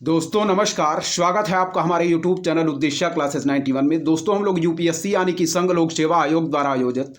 दोस्तों नमस्कार, स्वागत है आपका हमारे YouTube चैनल उद्देश्य क्लासेस 91 में। दोस्तों हम लोग यूपीएससी यानी कि संघ लोक सेवा आयोग द्वारा आयोजित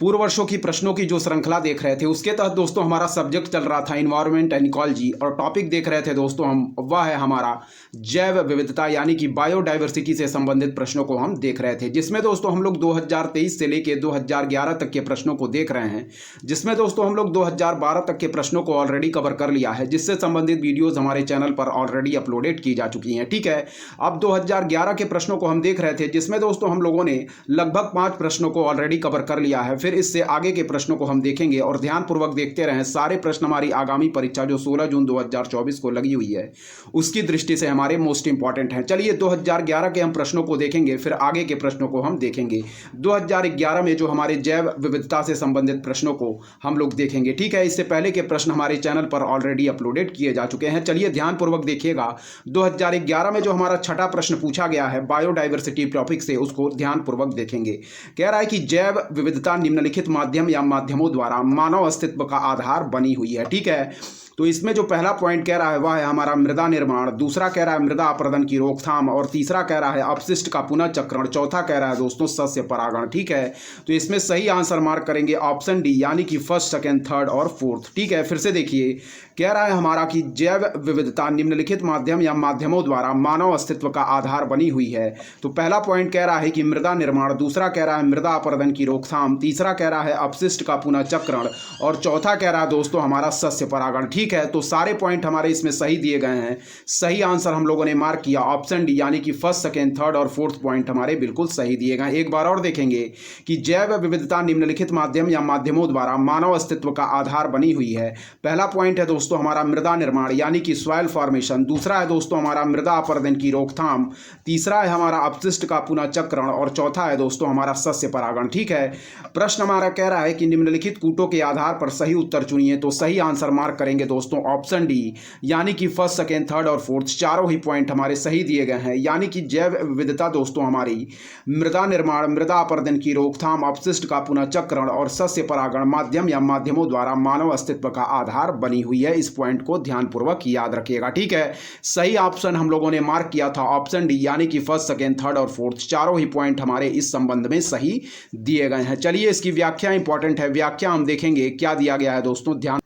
पूर्व वर्षों की प्रश्नों की जो श्रृंखला देख रहे थे, उसके तहत दोस्तों हमारा सब्जेक्ट चल रहा था इन्वायरमेंट एंड इकोलॉजी, और टॉपिक देख रहे थे दोस्तों हम, वह है हमारा जैव विविधता यानी कि बायोडाइवर्सिटी से संबंधित प्रश्नों को हम देख रहे थे, जिसमें दोस्तों हम लोग 2023 से लेकर 2011 तक के प्रश्नों को देख रहे हैं, जिसमें दोस्तों हम लोग 2012 तक के प्रश्नों को ऑलरेडी कवर कर लिया है, जिससे संबंधित वीडियोज हमारे चैनल पर ऑलरेडी अपलोडेड की जा चुकी हैं। ठीक है, अब 2011 के प्रश्नों को हम देख रहे थे, जिसमें दोस्तों हम लोगों ने लगभग 5 प्रश्नों को ऑलरेडी कवर कर लिया है। फिर इससे आगे के प्रश्नों को हम देखेंगे और ध्यानपूर्वक देखते रहें। सारे प्रश्न हमारी आगामी परीक्षा जो 16 जून 2024 को लगी हुई है, उसकी दृष्टि से हमारे मोस्ट इंपॉर्टेंट हैं। चलिए 2011 के हम प्रश्नों को देखेंगे, फिर आगे के प्रश्नों को हम देखेंगे। 2011 में जो हमारे जैव विविधता से संबंधित प्रश्नों को हम लोग देखेंगे। ठीक है, इससे पहले के प्रश्न हमारे चैनल पर ऑलरेडी अपलोडेड किए जा चुके हैं। चलिए ध्यानपूर्वक देखिएगा। 2011 में जो हमारा छठा प्रश्न पूछा गया है बायोडाइवर्सिटी टॉपिक से, उसको ध्यानपूर्वक देखेंगे। कह रहा है कि जैव विविधता निम्नलिखित माध्यम या माध्यमों द्वारा मानव अस्तित्व का आधार बनी हुई है। ठीक है, तो इसमें जो पहला पॉइंट कह रहा है वह है हमारा मृदा निर्माण, दूसरा कह रहा है मृदा अपरदन की रोकथाम, और तीसरा कह रहा है अपशिष्ट का पुनः चक्रण, चौथा कह रहा है दोस्तों सस्य परागण। ठीक है, तो इसमें सही आंसर मार्क करेंगे ऑप्शन डी, यानी कि फर्स्ट, सेकंड, थर्ड और फोर्थ। ठीक है, फिर से देखिए, कह रहा है हमारा कि जैव विविधता निम्नलिखित माध्यम या माध्यमों द्वारा मानव अस्तित्व का आधार बनी हुई है। तो पहला पॉइंट कह रहा है कि मृदा निर्माण, दूसरा कह रहा है मृदा अपरदन की रोकथाम, तीसरा कह रहा है अपशिष्ट का पुनः चक्रण, और चौथा कह रहा है दोस्तों हमारा सस्य परागण। ठीक है, तो सारे पॉइंट हमारे इसमें सही दिए गए हैं। सही आंसर हम लोगों ने मार्क किया ऑप्शन डी, यानी कि फर्स्ट, सेकंड, थर्ड और फोर्थ पॉइंट हमारे बिल्कुल सही दिए गए। एक बार और देखेंगे कि जैव विविधता निम्नलिखित माध्यम या माध्यमों द्वारा मानव अस्तित्व का आधार बनी हुई है। पहला पॉइंट है दोस्तों हमारा मृदा निर्माण यानी कि सॉइल फॉर्मेशन, दूसरा है दोस्तों हमारा मृदा अपरदन की रोकथाम, तीसरा है हमारा अपशिष्ट का पुनः चक्रण, और चौथा है दोस्तों हमारा सस्य परागण। ठीक है, प्रश्न हमारा कह रहा है कि निम्नलिखित कूटों के आधार पर सही उत्तर चुनिए। तो सही आंसर मार्क करेंगे दोस्तों ऑप्शन डी, यानी कि फर्स्ट, सेकंड, थर्ड और फोर्थ चारों ही पॉइंट हमारे सही दिए गए हैं। यानी कि जैव विविधता दोस्तों हमारी मृदा निर्माण, मृदा अपरदन की रोकथाम, अपशिष्ट का पुनः चक्रण और सस्य परागण माध्यम या माध्यमों द्वारा मानव अस्तित्व का आधार बनी हुई है। इस पॉइंट को ध्यानपूर्वक याद रखिएगा। ठीक है, सही ऑप्शन हम लोगों ने मार्क किया था ऑप्शन डी, यानी कि फर्स्ट, सेकंड, थर्ड और फोर्थ चारों ही पॉइंट हमारे इस संबंध में सही दिए गए हैं। चलिए इसकी व्याख्या इंपॉर्टेंट है, व्याख्या हम देखेंगे क्या दिया गया है दोस्तों।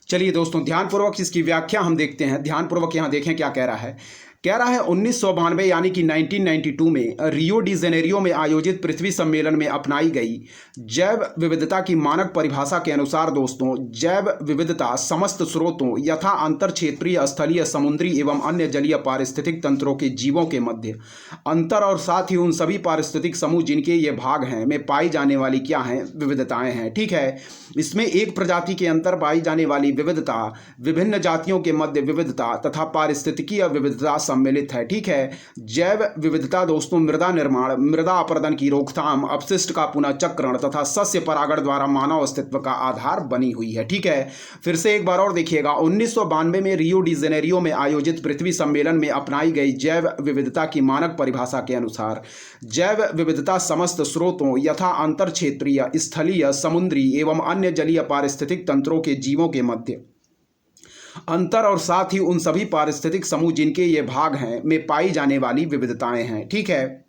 चलिए दोस्तों ध्यानपूर्वक इसकी व्याख्या हम देखते हैं। ध्यानपूर्वक यहाँ देखें क्या कह रहा है। कह रहा है 1992 यानी कि 1992 में रियो डी जेनेरियो में आयोजित पृथ्वी सम्मेलन में अपनाई गई जैव विविधता की मानक परिभाषा के अनुसार दोस्तों जैव विविधता समस्त स्रोतों यथा अंतर क्षेत्रीय, स्थलीय, समुद्री एवं अन्य जलीय पारिस्थितिक तंत्रों के जीवों के मध्य अंतर और साथ ही उन सभी पारिस्थितिक समूह जिनके ये भाग हैं में पाई जाने वाली क्या हैं, विविधताएं हैं। ठीक है, इसमें एक प्रजाति के अंतर पाई जाने वाली विविधता, विभिन्न जातियों के मध्य विविधता तथा पारिस्थितिकीय विविधता सम्मिलित है। ठीक है, जैव विविधता दोस्तों मृदा निर्माण, मृदा अपरदन की रोकथाम, अपशिष्ट का पुनः चक्रण तथा सस्य परागण द्वारा मानव अस्तित्व का आधार बनी हुई है। ठीक है, फिर से एक बार और देखिएगा। 1992 में रियो डी जेनेरियो में आयोजित पृथ्वी सम्मेलन में अपनाई गई जैव विविधता की मानक परिभाषा के अनुसार जैव विविधता समस्त स्रोतों यथा अंतर क्षेत्रीय, स्थलीय, समुद्री एवं अन्य जलीय पारिस्थितिक तंत्रों के जीवों के मध्य अंतर और साथ ही उन सभी पारिस्थितिक समूह जिनके ये भाग हैं में पाई जाने वाली विविधताएं हैं। ठीक है,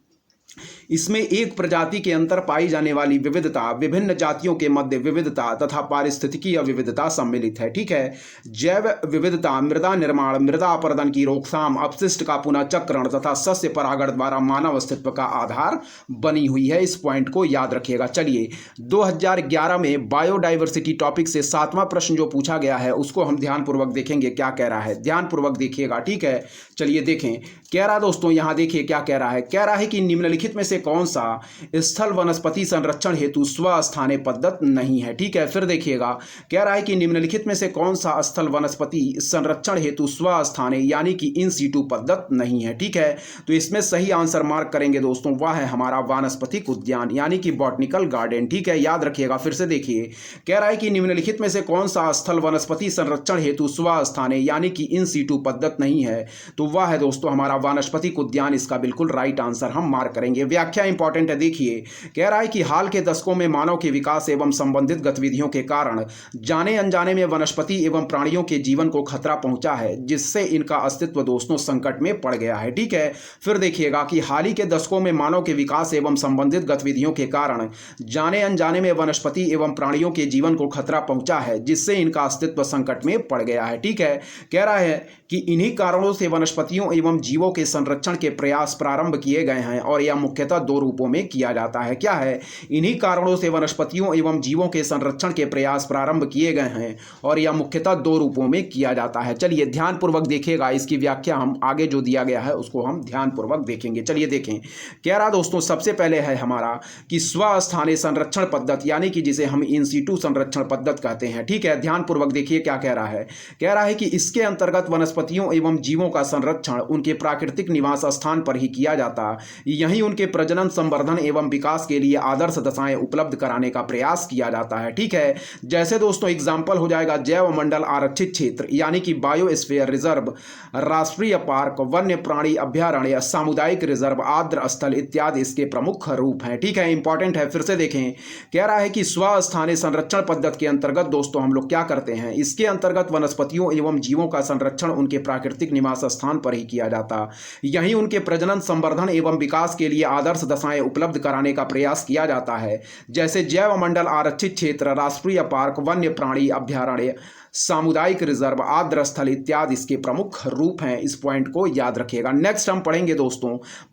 इसमें एक प्रजाति के अंतर पाई जाने वाली विविधता, विभिन्न जातियों के मध्य विविधता तथा पारिस्थितिकीय विविधता सम्मिलित है। ठीक है, जैव विविधता मृदा निर्माण, मृदा अपरदन की रोकथाम, अपशिष्ट का पुनः चक्रण तथा सस्य परागण द्वारा मानव अस्तित्व का आधार बनी हुई है। इस पॉइंट को याद रखिएगा। चलिए 2011 में बायोडाइवर्सिटी टॉपिक से 7वां प्रश्न जो पूछा गया है उसको हम ध्यानपूर्वक देखेंगे क्या कह रहा है। ध्यानपूर्वक देखिएगा। ठीक है, चलिए देखें। कह रहा दोस्तों यहाँ देखिए क्या कह रहा है। कह रहा है कि निम्नलिखित में से कौन सा स्थल वनस्पति संरक्षण हेतु स्वस्थाने पद्धत नहीं है। ठीक है, फिर देखिएगा। कह रहा है कि निम्नलिखित में से कौन सा स्थल वनस्पति संरक्षण हेतु स्वस्थाने यानी कि इन सीटू पद्धत नहीं है। ठीक है, तो इसमें सही आंसर मार्क करेंगे दोस्तों, वह है हमारा वानस्पतिक उद्यान यानी कि बॉटनिकल गार्डन। ठीक है, याद रखिएगा। फिर से देखिए, कह रहा है कि निम्नलिखित में से कौन सा स्थल वनस्पति संरक्षण हेतु स्वस्थाने यानी कि इन सीटू पद्धत नहीं है, तो वह है दोस्तों हमारा वानस्पतिक उद्यान। इसका बिल्कुल राइट आंसर हम मार्क करेंगे। पढ़ेंगे। व्याख्या इंपॉर्टेंट है, देखिए कह रहा है कि हाल के दशकों में मानव के विकास एवं संबंधित गतिविधियों के कारण जाने अनजाने में वनस्पति एवं प्राणियों के जीवन को खतरा पहुंचा है, जिससे इनका अस्तित्व दोस्तों संकट में पड़ गया है। ठीक है, फिर देखिएगा कि हाल ही के दशकों में मानव के विकास एवं संबंधित गतिविधियों के कारण जाने अनजाने में वनस्पति एवं प्राणियों के जीवन को खतरा पहुंचा है, जिससे इनका अस्तित्व संकट में पड़ गया है। ठीक है, कह रहा है कि इन्हीं कारणों से वनस्पतियों एवं जीवों के संरक्षण के प्रयास प्रारंभ किए गए हैं और यह मुख्यतः दो रूपों में किया जाता है। क्या है? इन्हीं कारणों से वनस्पतियों एवं जीवों के संरक्षण के प्रयास प्रारंभ किए गए हैं और यह मुख्यतः दो रूपों में किया जाता है। चलिए ध्यानपूर्वक देखिएगा, इसकी व्याख्या हम आगे जो दिया गया है उसको हम ध्यानपूर्वक देखेंगे। चलिए देखें, कह रहा दोस्तों सबसे पहले है हमारा कि स्वस्थानीय संरक्षण पद्धति, यानी कि जिसे हम इन सीटू संरक्षण पद्धति कहते हैं। ठीक है, ध्यानपूर्वक देखिए क्या कह रहा है। कह रहा है कि इसके अंतर्गत वनस्पतियों एवं जीवों का संरक्षण उनके प्राकृतिक निवास स्थान पर ही किया जाता, यहीं उनके प्रजनन, संवर्धन एवं विकास के लिए आदर्श दशाएं उपलब्ध कराने का प्रयास किया जाता है। ठीक है, जैसे दोस्तों एग्जाम्पल हो जाएगा जैव मंडल आरक्षित क्षेत्र, यानी कि बायोस्फीयर रिजर्व, राष्ट्रीय पार्क, वन्य प्राणी अभ्यारण्य, सामुदायिक रिजर्व, आर्द्र स्थल इत्यादि इसके प्रमुख रूप हैं। ठीक है, इंपॉर्टेंट है, फिर से देखें। कह रहा है कि स्वस्थानीय संरक्षण पद्धति के अंतर्गत दोस्तों हम लोग क्या करते हैं, इसके अंतर्गत वनस्पतियों एवं जीवों का संरक्षण उनके प्राकृतिक निवास स्थान पर ही किया जाता, यहीं उनके प्रजनन, संवर्धन एवं विकास के लिए आदर्श दशाएं उपलब्ध कराने का प्रयास किया जाता है, जैसे जैव मंडल आरक्षित क्षेत्र, राष्ट्रीय पार्क, वन्य प्राणी अभ्यारण्य, सामुदायिक रिजर्व, आर्द्र स्थल इत्यादि इसके प्रमुख रूप हैं। इस पॉइंट को याद रखिएगा। नेक्स्ट हम पढ़ेंगे दोस्तों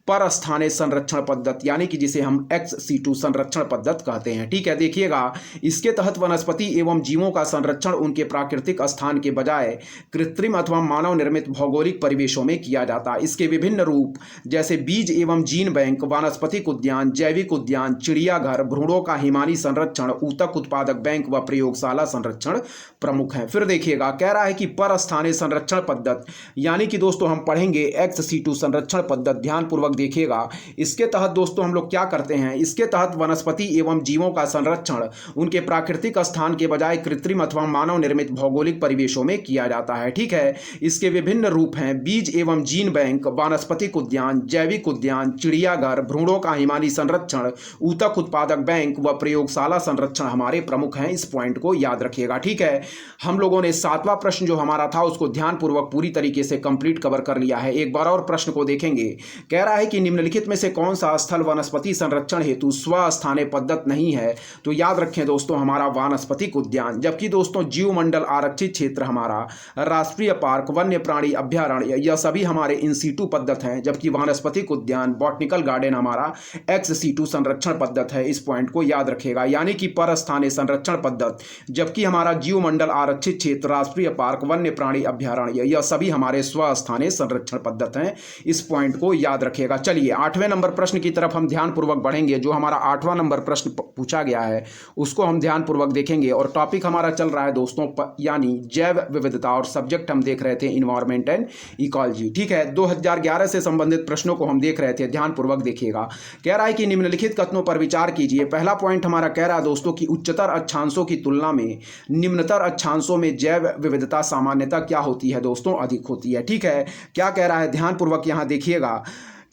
परस्थानीय संरक्षण पद्धति, यानी कि जिसे हम XC2 संरक्षण पद्धति कहते हैं। ठीक है, देखिएगा इसके तहत वनस्पति एवं जीवों का संरक्षण उनके प्राकृतिक स्थान के बजाय कृत्रिम अथवा मानव निर्मित भौगोलिक परिवेशों में किया जाता है। इसके विभिन्न रूप जैसे बीज एवं जीन बैंक, वानस्पतिक उद्यान, जैविक उद्यान, चिड़ियाघर, भ्रूणों का हिमानी संरक्षण, ऊतक उत्पादक बैंक व प्रयोगशाला संरक्षण प्रमुख है। फिर देखिएगा, कह रहा है कि परस्थानीय संरक्षण पद्धति, यानी कि दोस्तों हम पढ़ेंगे XC2 संरक्षण पद्धति। ध्यानपूर्वक देखिएगा, इसके तहत दोस्तों हम लोग क्या करते हैं, इसके तहत वनस्पति एवं जीवों का संरक्षण उनके प्राकृतिक स्थान के बजाय कृत्रिम अथवा मानव निर्मित भौगोलिक परिवेशों में किया जाता है। ठीक है, इसके विभिन्न रूप हैं बीज एवं जीन बैंक, वानस्पतिक उद्यान, जैविक उद्यान, चिड़ियाघर, भ्रूणों का हिमानी संरक्षण, ऊतक उत्पादक बैंक व प्रयोगशाला संरक्षण हमारे प्रमुख हैं। इस पॉइंट को याद रखिएगा। ठीक है, हम लोगों ने 7वां प्रश्न जो हमारा था उसको ध्यानपूर्वक पूरी तरीके से कंप्लीट कवर कर लिया है। एक बार और प्रश्न को देखेंगे। कह रहा है कि निम्नलिखित में से कौन सा स्थल वनस्पति संरक्षण हेतु स्वस्थानीय पद्धति नहीं है, तो याद रखें दोस्तों हमारा वानस्पतिक उद्यान, जबकि दोस्तों जीव मंडल आरक्षित क्षेत्र, हमारा राष्ट्रीय पार्क, वन्य प्राणी अभ्यारण्य, यह सभी हमारे इन सीटू पद्धति हैं, जबकि वानस्पतिक उद्यान, बॉटनिकल गार्डन हमारा XC2 संरक्षण पद्धति है। इस पॉइंट को याद रखेगा, यानी कि परस्थानीय संरक्षण पद्धति, जबकि हमारा जीव मंडल आरक्षित क्षेत्र, राष्ट्रीय पार्क, वन्य प्राणी अभ्यारण्य, यह सभी हमारे स्वस्थानीय संरक्षण पद्धति हैं। इस पॉइंट को याद रखिएगा। चलिए 8वें नंबर प्रश्न की तरफ हम ध्यानपूर्वक बढ़ेंगे। जो हमारा 8वां नंबर प्रश्न पूछा गया है उसको हम ध्यानपूर्वक देखेंगे और टॉपिक हमारा चल रहा है दोस्तों यानी जैव विविधता, और सब्जेक्ट हम देख रहे थे इन्वायरमेंट एंड इकोलॉजी। ठीक है, 2011 से संबंधित प्रश्नों को हम देख रहे थे, ध्यानपूर्वक देखिएगा। कह रहा है कि निम्नलिखित कथनों पर विचार कीजिए। पहला पॉइंट हमारा कह रहा है दोस्तों कि उच्चतर अक्षांशों की तुलना में निम्नतर अक्षांशों में जैव विविधता सामान्यतः क्या होती है दोस्तों, अधिक होती है। ठीक है, क्या कह रहा है ध्यानपूर्वक यहां देखिएगा।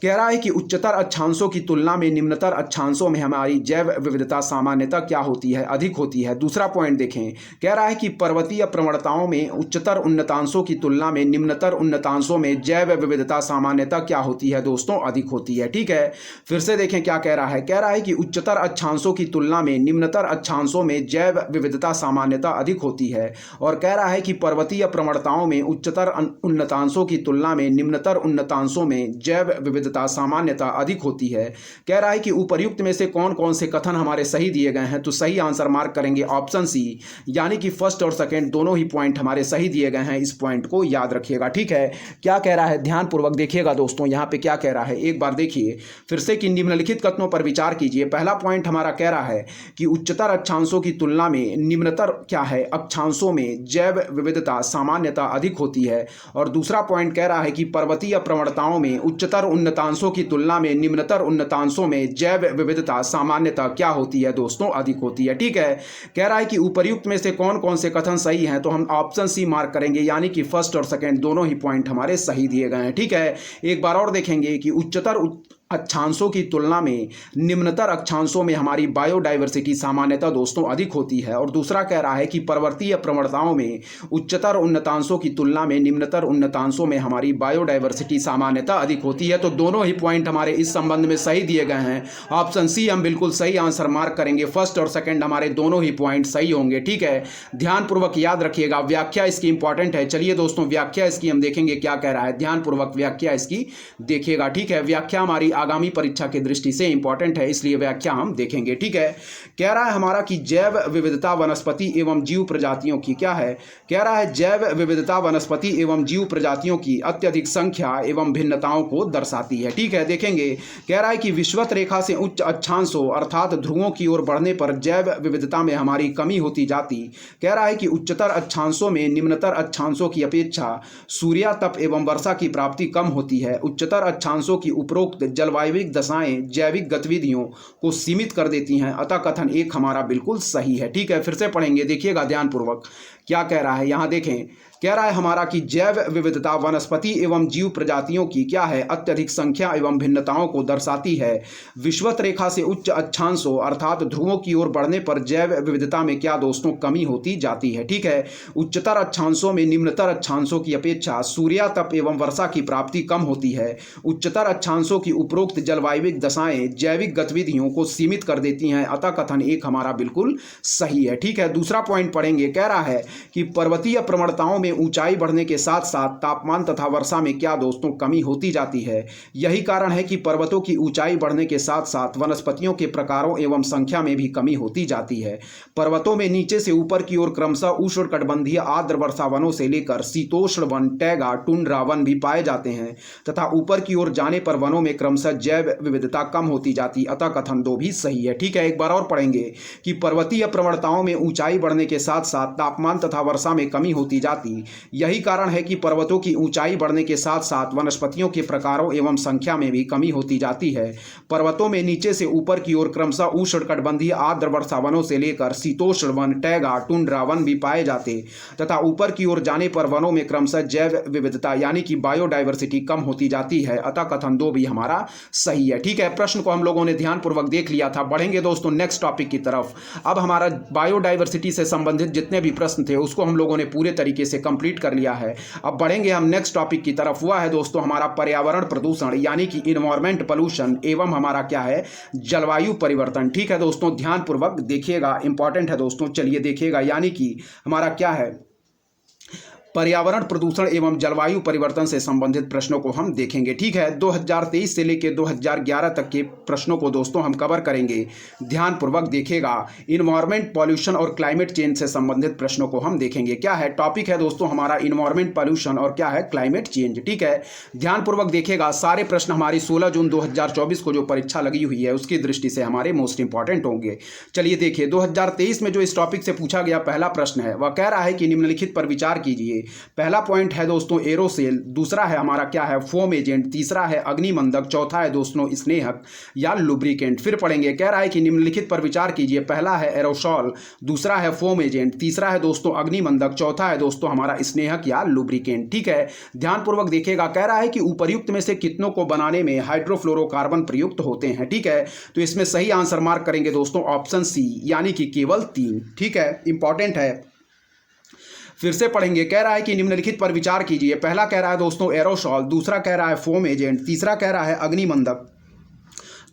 कह रहा है कि उच्चतर अक्षांशों की तुलना में निम्नतर अक्षांशों में हमारी जैव विविधता सामान्यतः क्या होती है, अधिक होती है। दूसरा पॉइंट देखें, कह रहा है कि पर्वतीय प्रवणताओं में उच्चतर उन्नतांशों की तुलना में निम्नतर उन्नतांशों में जैव विविधता सामान्यतः क्या होती है दोस्तों, अधिक होती है। ठीक है, फिर से देखें क्या कह रहा है। कह रहा है कि उच्चतर अक्षांशों की तुलना में निम्नतर अक्षांशों में जैव विविधता सामान्यतः अधिक होती है, और कह रहा है कि पर्वतीय प्रवणताओं में उच्चतर उन्नतांशों की तुलना में निम्नतर उन्नतांशों में जैव विविधता सामान्यता अधिक होती है। कह रहा है कि उपर्युक्त में से कौन कौन से कथन हमारे सही दिए गए हैं, तो सही आंसर मार्क करेंगे ऑप्शन सी, यानी कि फर्स्ट और सेकंड दोनों ही पॉइंट हमारे सही दिए गए हैं। इस पॉइंट को याद रखिएगा। ठीक है, क्या कह रहा है ध्यानपूर्वक देखिएगा दोस्तों, यहां पे क्या कह रहा है एक बार देखिए फिर से कि निम्नलिखित कथनों पर विचार कीजिए। पहला पॉइंट हमारा कह रहा है कि उच्चतर अक्षांशों की तुलना में निम्नतर क्या है अक्षांशों में जैव विविधता सामान्यता अधिक होती है, और दूसरा पॉइंट कह रहा है कि पर्वतीय प्रवणताओं में उच्चतर उन्नतांशों की तुलना में निम्नतर उन्नतांशों में जैव विविधता सामान्यता क्या होती है दोस्तों, अधिक होती है। ठीक है, कह रहा है कि उपर्युक्त में से कौन कौन से कथन सही हैं, तो हम ऑप्शन सी मार्क करेंगे, यानी कि फर्स्ट और सेकंड दोनों ही पॉइंट हमारे सही दिए गए हैं। ठीक है, एक बार और देखेंगे कि अक्षांशों की तुलना में निम्नतर अक्षांशों में हमारी बायोडाइवर्सिटी सामान्यतः दोस्तों अधिक होती है। और दूसरा कह रहा है कि पर्वतीय प्रवणताओं में उच्चतर उन्नतांशों की तुलना में निम्नतर उन्नतांशों में हमारी बायोडाइवर्सिटी सामान्यतः अधिक होती है। तो दोनों ही पॉइंट हमारे इस संबंध में सही दिए गए हैं। ऑप्शन सी हम बिल्कुल सही आंसर मार्क करेंगे। फर्स्ट और सेकंड हमारे दोनों ही पॉइंट सही होंगे। ठीक है, ध्यानपूर्वक याद रखिएगा, व्याख्या इसकी इंपॉर्टेंट है। चलिए दोस्तों, व्याख्या इसकी हम देखेंगे क्या कह रहा है। ध्यानपूर्वक व्याख्या इसकी देखिएगा। ठीक है, व्याख्या हमारी आगामी परीक्षा की दृष्टि से इंपॉर्टेंट है, इसलिए व्याख्या हम देखेंगे। ठीक है, कह रहा है हमारा कि जैव विविधता वनस्पति एवं जीव प्रजातियों की क्या है, कह रहा है जैव विविधता वनस्पति एवं जीव प्रजातियों की अत्यधिक संख्या एवं भिन्नताओं को दर्शाती है। ठीक है, देखेंगे, कह रहा है कि विषुवत रेखा से उच्च अक्षांशों अर्थात ध्रुवों की ओर बढ़ने पर जैव विविधता में हमारी कमी होती जाती। कह रहा है कि उच्चतर अक्षांशों में निम्नतर अक्षांशों की अपेक्षा सूर्यातप एवं वर्षा की प्राप्ति कम होती है। उच्चतर अक्षांशों की उपरोक्त जलवायु दशाएं जैविक गतिविधियों को सीमित कर देती हैं, अतः कथन एक हमारा बिल्कुल सही है। ठीक है, फिर से पढ़ेंगे, देखिएगा ध्यानपूर्वक क्या कह रहा है। यहां देखें, कह रहा है हमारा कि जैव विविधता वनस्पति एवं जीव प्रजातियों की क्या है, अत्यधिक संख्या एवं भिन्नताओं को दर्शाती है। विषुवत रेखा से उच्च अक्षांशों अर्थात ध्रुवों की ओर बढ़ने पर जैव विविधता में क्या दोस्तों कमी होती जाती है। ठीक है, उच्चतर अक्षांशों में निम्नतर अक्षांशों की अपेक्षा सूर्यातप एवं वर्षा की प्राप्ति कम होती है। उच्चतर अक्षांशों की उपरोक्त जलवायविक दशाएं जैविक गतिविधियों को सीमित कर देती हैं, अतः कथन एक हमारा बिल्कुल सही है। ठीक है, दूसरा पॉइंट पढ़ेंगे, कह रहा है कि पर्वतीय प्रवणताओं में ऊंचाई बढ़ने के साथ साथ तापमान तथा वर्षा में क्या दोस्तों कमी होती जाती है। यही कारण है कि पर्वतों की ऊंचाई बढ़ने के साथ साथ वनस्पतियों के प्रकारों एवं संख्या में भी कमी होती जाती है। पर्वतों में नीचे से ऊपर की ओर क्रमशः उष्णकटिबंधीय आर्द्र वर्षा वनों से लेकर शीतोष्ण वन, टैगा, टुंड्रा वन भी पाए जाते हैं तथा ऊपर की ओर जाने पर वनों में क्रमशः जैव विविधता कम होती जाती, अतः कथन दो भी सही है। ठीक है, एक बार और पढ़ेंगे कि पर्वतीय प्रवणताओं में ऊंचाई बढ़ने के साथ साथ तापमान तथा वर्षा में कमी होती जाती। यही कारण है कि पर्वतों की ऊंचाई बढ़ने के साथ साथ वनस्पतियों के प्रकारों एवं संख्या में भी कमी होती जाती है। पर्वतों में नीचे से ऊपर की ओर क्रमशः उष्णकटिबंधीय आर्द्र वर्षा वनों से लेकर शीतोष्ण वन, टैगा, टुंड्रा वन भी पाए जाते तथा ऊपर की ओर जाने पर वनों में क्रमशः जैव विविधता यानी कि बायोडाइवर्सिटी कम होती जाती है, अतः कथन दो भी हमारा सही है। ठीक है, प्रश्न को हम लोगों ने ध्यानपूर्वक देख लिया था। बढ़ेंगे दोस्तों नेक्स्ट टॉपिक की तरफ। अब हमारा बायोडाइवर्सिटी से संबंधित जितने भी प्रश्न थे उसको हम लोगों ने पूरे तरीके से कंप्लीट कर लिया है। अब बढ़ेंगे हम नेक्स्ट टॉपिक की तरफ। वह है दोस्तों हमारा पर्यावरण प्रदूषण यानी कि इन्वायरमेंट पोल्यूशन एवं हमारा क्या है जलवायु परिवर्तन। ठीक है दोस्तों, ध्यानपूर्वक देखिएगा, इंपॉर्टेंट है दोस्तों। चलिए देखिएगा, यानी कि हमारा क्या है पर्यावरण प्रदूषण एवं जलवायु परिवर्तन से संबंधित प्रश्नों को हम देखेंगे। ठीक है, 2023 से लेकर 2011 तक के प्रश्नों को दोस्तों हम कवर करेंगे। ध्यानपूर्वक देखिएगा, इन्वायरमेंट पॉल्यूशन और क्लाइमेट चेंज से संबंधित प्रश्नों को हम देखेंगे। क्या है टॉपिक है दोस्तों हमारा इन्वायरमेंट पॉल्यूशन और क्या है क्लाइमेट चेंज। ठीक है, ध्यानपूर्वक देखिएगा, सारे प्रश्न हमारी 16 जून 2024 को जो परीक्षा लगी हुई है उसकी दृष्टि से हमारे मोस्ट इंपॉर्टेंट होंगे। चलिए देखिए, 2023 में जो इस टॉपिक से पूछा गया पहला प्रश्न है वह कह रहा है कि निम्नलिखित पर विचार कीजिए। पहला पॉइंट है दोस्तों एरोसेल, दूसरा है हमारा क्या है फोम एजेंट, तीसरा है अग्निमंदक, चौथा है दोस्तों स्नेहक या लुब्रिकेंट। फिर पढ़ेंगे, कह रहा है कि निम्नलिखित पर विचार कीजिए। पहला है एरोसॉल, दूसरा है फोम एजेंट, तीसरा है दोस्तों अग्निमंदक, चौथा है दोस्तों हमारा स्नेहक या लुब्रिकेंट। ठीक है, ध्यानपूर्वक देखिएगा, कह रहा है कि उपर्युक्त में से कितनों को बनाने में हाइड्रोफ्लोरोकार्बन प्रयुक्त होते हैं। ठीक है, तो इसमें सही आंसर मार्क करेंगे दोस्तों ऑप्शन सी यानी कि केवल 3। ठीक है, इंपॉर्टेंट है। फिर से पढ़ेंगे, कह रहा है कि निम्नलिखित पर विचार कीजिए। पहला कह रहा है दोस्तों एरोसॉल, दूसरा कह रहा है फोम एजेंट, तीसरा कह रहा है अग्निमंदक,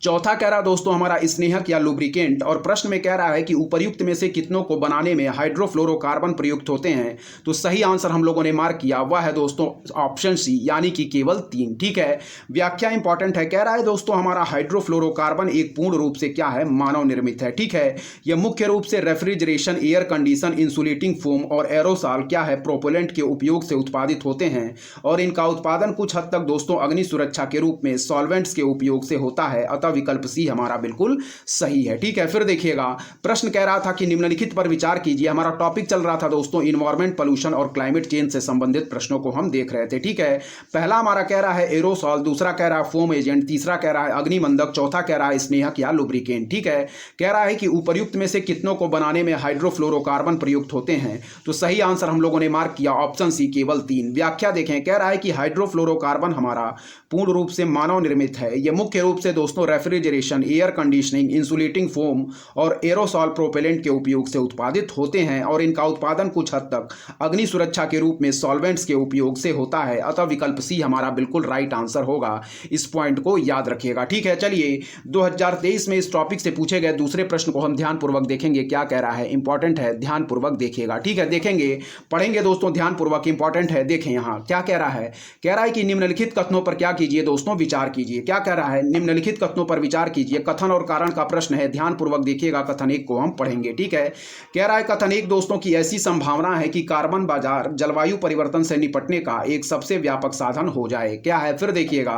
चौथा कह रहा है दोस्तों हमारा स्नेहक या लुब्रिकेंट और प्रश्न में कह रहा है कि उपर्युक्त में से कितनों को बनाने में हाइड्रोफ्लोरोकार्बन प्रयुक्त होते हैं। तो सही आंसर हम लोगों ने मार्क किया वह है दोस्तों ऑप्शन सी यानी कि केवल 3। ठीक है, व्याख्या इंपॉर्टेंट है, कह रहा है दोस्तों हमारा हाइड्रोफ्लोरोकार्बन एक पूर्ण रूप से क्या है मानव निर्मित है। ठीक है, यह मुख्य रूप से refrigeration, air condition, insulating foam और एरोसॉल क्या है प्रोपेलेंट के उपयोग से उत्पादित होते हैं और इनका उत्पादन कुछ हद तक दोस्तों अग्नि सुरक्षा के रूप में सॉल्वेंट्स के उपयोग से होता है। अतः विकल्प सी हमारा बिल्कुल सही है। ठीक है, फिर देखिएगा प्रश्न कह रहा था कि निम्नलिखित पर विचार कीजिए। हमारा टॉपिक चल रहा था दोस्तों इन्वायरमेंट, पोल्यूशन और क्लाइमेट चेंज से संबंधित प्रश्नों को हम देख रहे थे। ठीक है, पहला हमारा कह रहा है एरोसॉल, दूसरा कह रहा है फोम एजेंट, तीसरा कह रहा है अग्निमंदक, चौथा कह रहा है स्नेहक या लुब्रिकेंट। ठीक है, कह रहा है कि उपर्युक्त में से कितनों को बनाने में हाइड्रोफ्लोरोकार्बन प्रयुक्त होते हैं। तो सही आंसर हम लोगों ने मार्क किया ऑप्शन सी केवल 3। व्याख्या देखें, कह रहा है कि हाइड्रोफ्लोरोकार्बन हमारा पूर्ण रूप से मानव निर्मित है। यह मुख्य रूप से दोस्तों refrigeration, air conditioning, insulating foam और एरोसॉल प्रोपेलेंट के उपयोग से उत्पादित होते हैं और इनका उत्पादन कुछ हद तक अग्नि सुरक्षा के रूप में सॉल्वेंट्स के उपयोग से होता है। अतः विकल्प सी हमारा बिल्कुल राइट आंसर होगा। इस पॉइंट को याद रखिएगा। ठीक है, चलिए 2023 में इस टॉपिक से पूछे गए दूसरे प्रश्न को हम ध्यानपूर्वक देखेंगे। क्या कह रहा है, इंपॉर्टेंट है, ध्यानपूर्वक देखिएगा। ठीक है, देखेंगे, पढ़ेंगे दोस्तों ध्यानपूर्वक, इंपॉर्टेंट है। देखें यहां क्या कह रहा है, कह रहा है कि निम्नलिखित कथनों पर क्या कीजिए दोस्तों, विचार कीजिए। क्या कह रहा है, निम्नलिखित कथनों पर विचार कीजिए। कथन और कारण का प्रश्न है, ध्यानपूर्वक देखिएगा। कथन 1 को हम पढ़ेंगे। ठीक है, कह रहा है कथन 1 दोस्तों की ऐसी संभावना है कि कार्बन बाजार जलवायु परिवर्तन से निपटने का एक सबसे व्यापक साधन हो जाए। क्या है, फिर देखिएगा।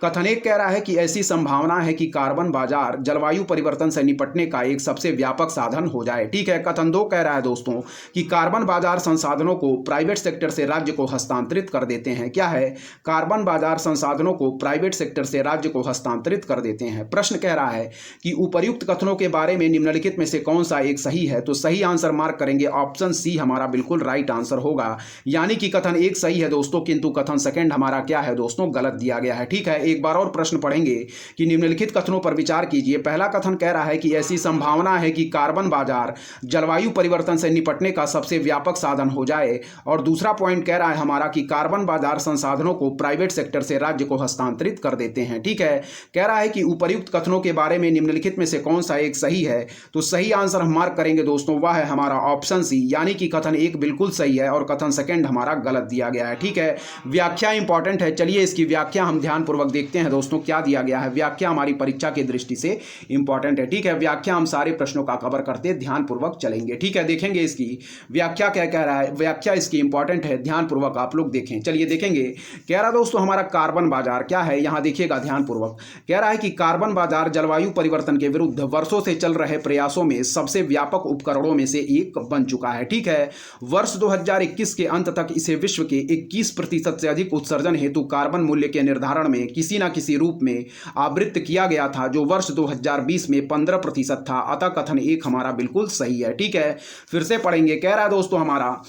कथन 1 कह रहा है कि ऐसी संभावना है कि कार्बन बाजार जलवायु परिवर्तन से निपटने का एक सबसे व्यापक साधन हो जाए। ठीक है, कथन 2 कह रहा है दोस्तों कि कार्बन बाजार संसाधनों को प्राइवेट सेक्टर से राज्य को हस्तांतरित कर देते हैं। क्या है, कार्बन बाजार संसाधनों को प्राइवेट सेक्टर से राज्य को हस्तांतरित कर देते हैं। प्रश्न कह रहा है कि उपर्युक्त कथनों के बारे में निम्नलिखित में से कौन सा एक सही है। तो सही आंसर मार्क करेंगे ऑप्शन सी हमारा बिल्कुल राइट आंसर होगा। यानी कि कथन 1 सही है दोस्तों, किंतु कथन सेकंड हमारा क्या है दोस्तों, गलत दिया गया है। ठीक है, एक बार और प्रश्न पढ़ेंगे कि निम्नलिखित कथनों पर विचार कीजिए। पहला कथन कह रहा है कि ऐसी संभावना है कि कार्बन बाजार जलवायु परिवर्तन से निपटने का सबसे व्यापक साधन हो जाए, और दूसरा पॉइंट कह रहा है हमारा कि कार्बन बाजार संसाधनों को प्राइवेट सेक्टर से राज्य को हस्तांतरित कर देते हैं। ठीक है, कह रहा है कि उपर्युक्त कथनों के बारे में निम्नलिखित में से कौन सा एक सही है। तो सही आंसर हम मार्क करेंगे दोस्तों, वह है हमारा ऑप्शन सी, यानी कि कथन 1 बिल्कुल सही है और कथन सेकंड हमारा गलत दिया गया है। ठीक है, व्याख्या इंपॉर्टेंट है। चलिए इसकी व्याख्या हम ध्यानपूर्वक देखते हैं दोस्तों, क्या दिया गया है। व्याख्या हमारी परीक्षा की दृष्टि से इंपॉर्टेंट है। ठीक है, व्याख्या हम सारे प्रश्नों का कवर करते ध्यानपूर्वक चलेंगे। ठीक है, देखेंगे इसकी व्याख्या क्या कह रहा है। व्याख्या इसकी इंपॉर्टेंट है, ध्यानपूर्वक आप लोग देखें। चलिए देखेंगे, कह रहा दोस्तों हमारा कार्बन बाजार क्या है, यहां देखिएगा ध्यानपूर्वक। कह रहा है कि कार्बन बाजार जलवायु परिवर्तन के विरुद्ध वर्षों से चल रहे प्रयासों में सबसे व्यापक उपकरणों में से एक बन चुका है। ठीक है, वर्ष 2021 के अंत तक इसे विश्व के 21% से अधिक उत्सर्जन हेतु कार्बन मूल्य के निर्धारण में किसी न किसी रूप में आवृत्त किया गया था, जो वर्ष 2020 में 15% था। अतः कथन 1 हमारा बिल्कुल सही है। ठीक है, फिर से पढ़ेंगे। कह रहा है दोस्तों हमारा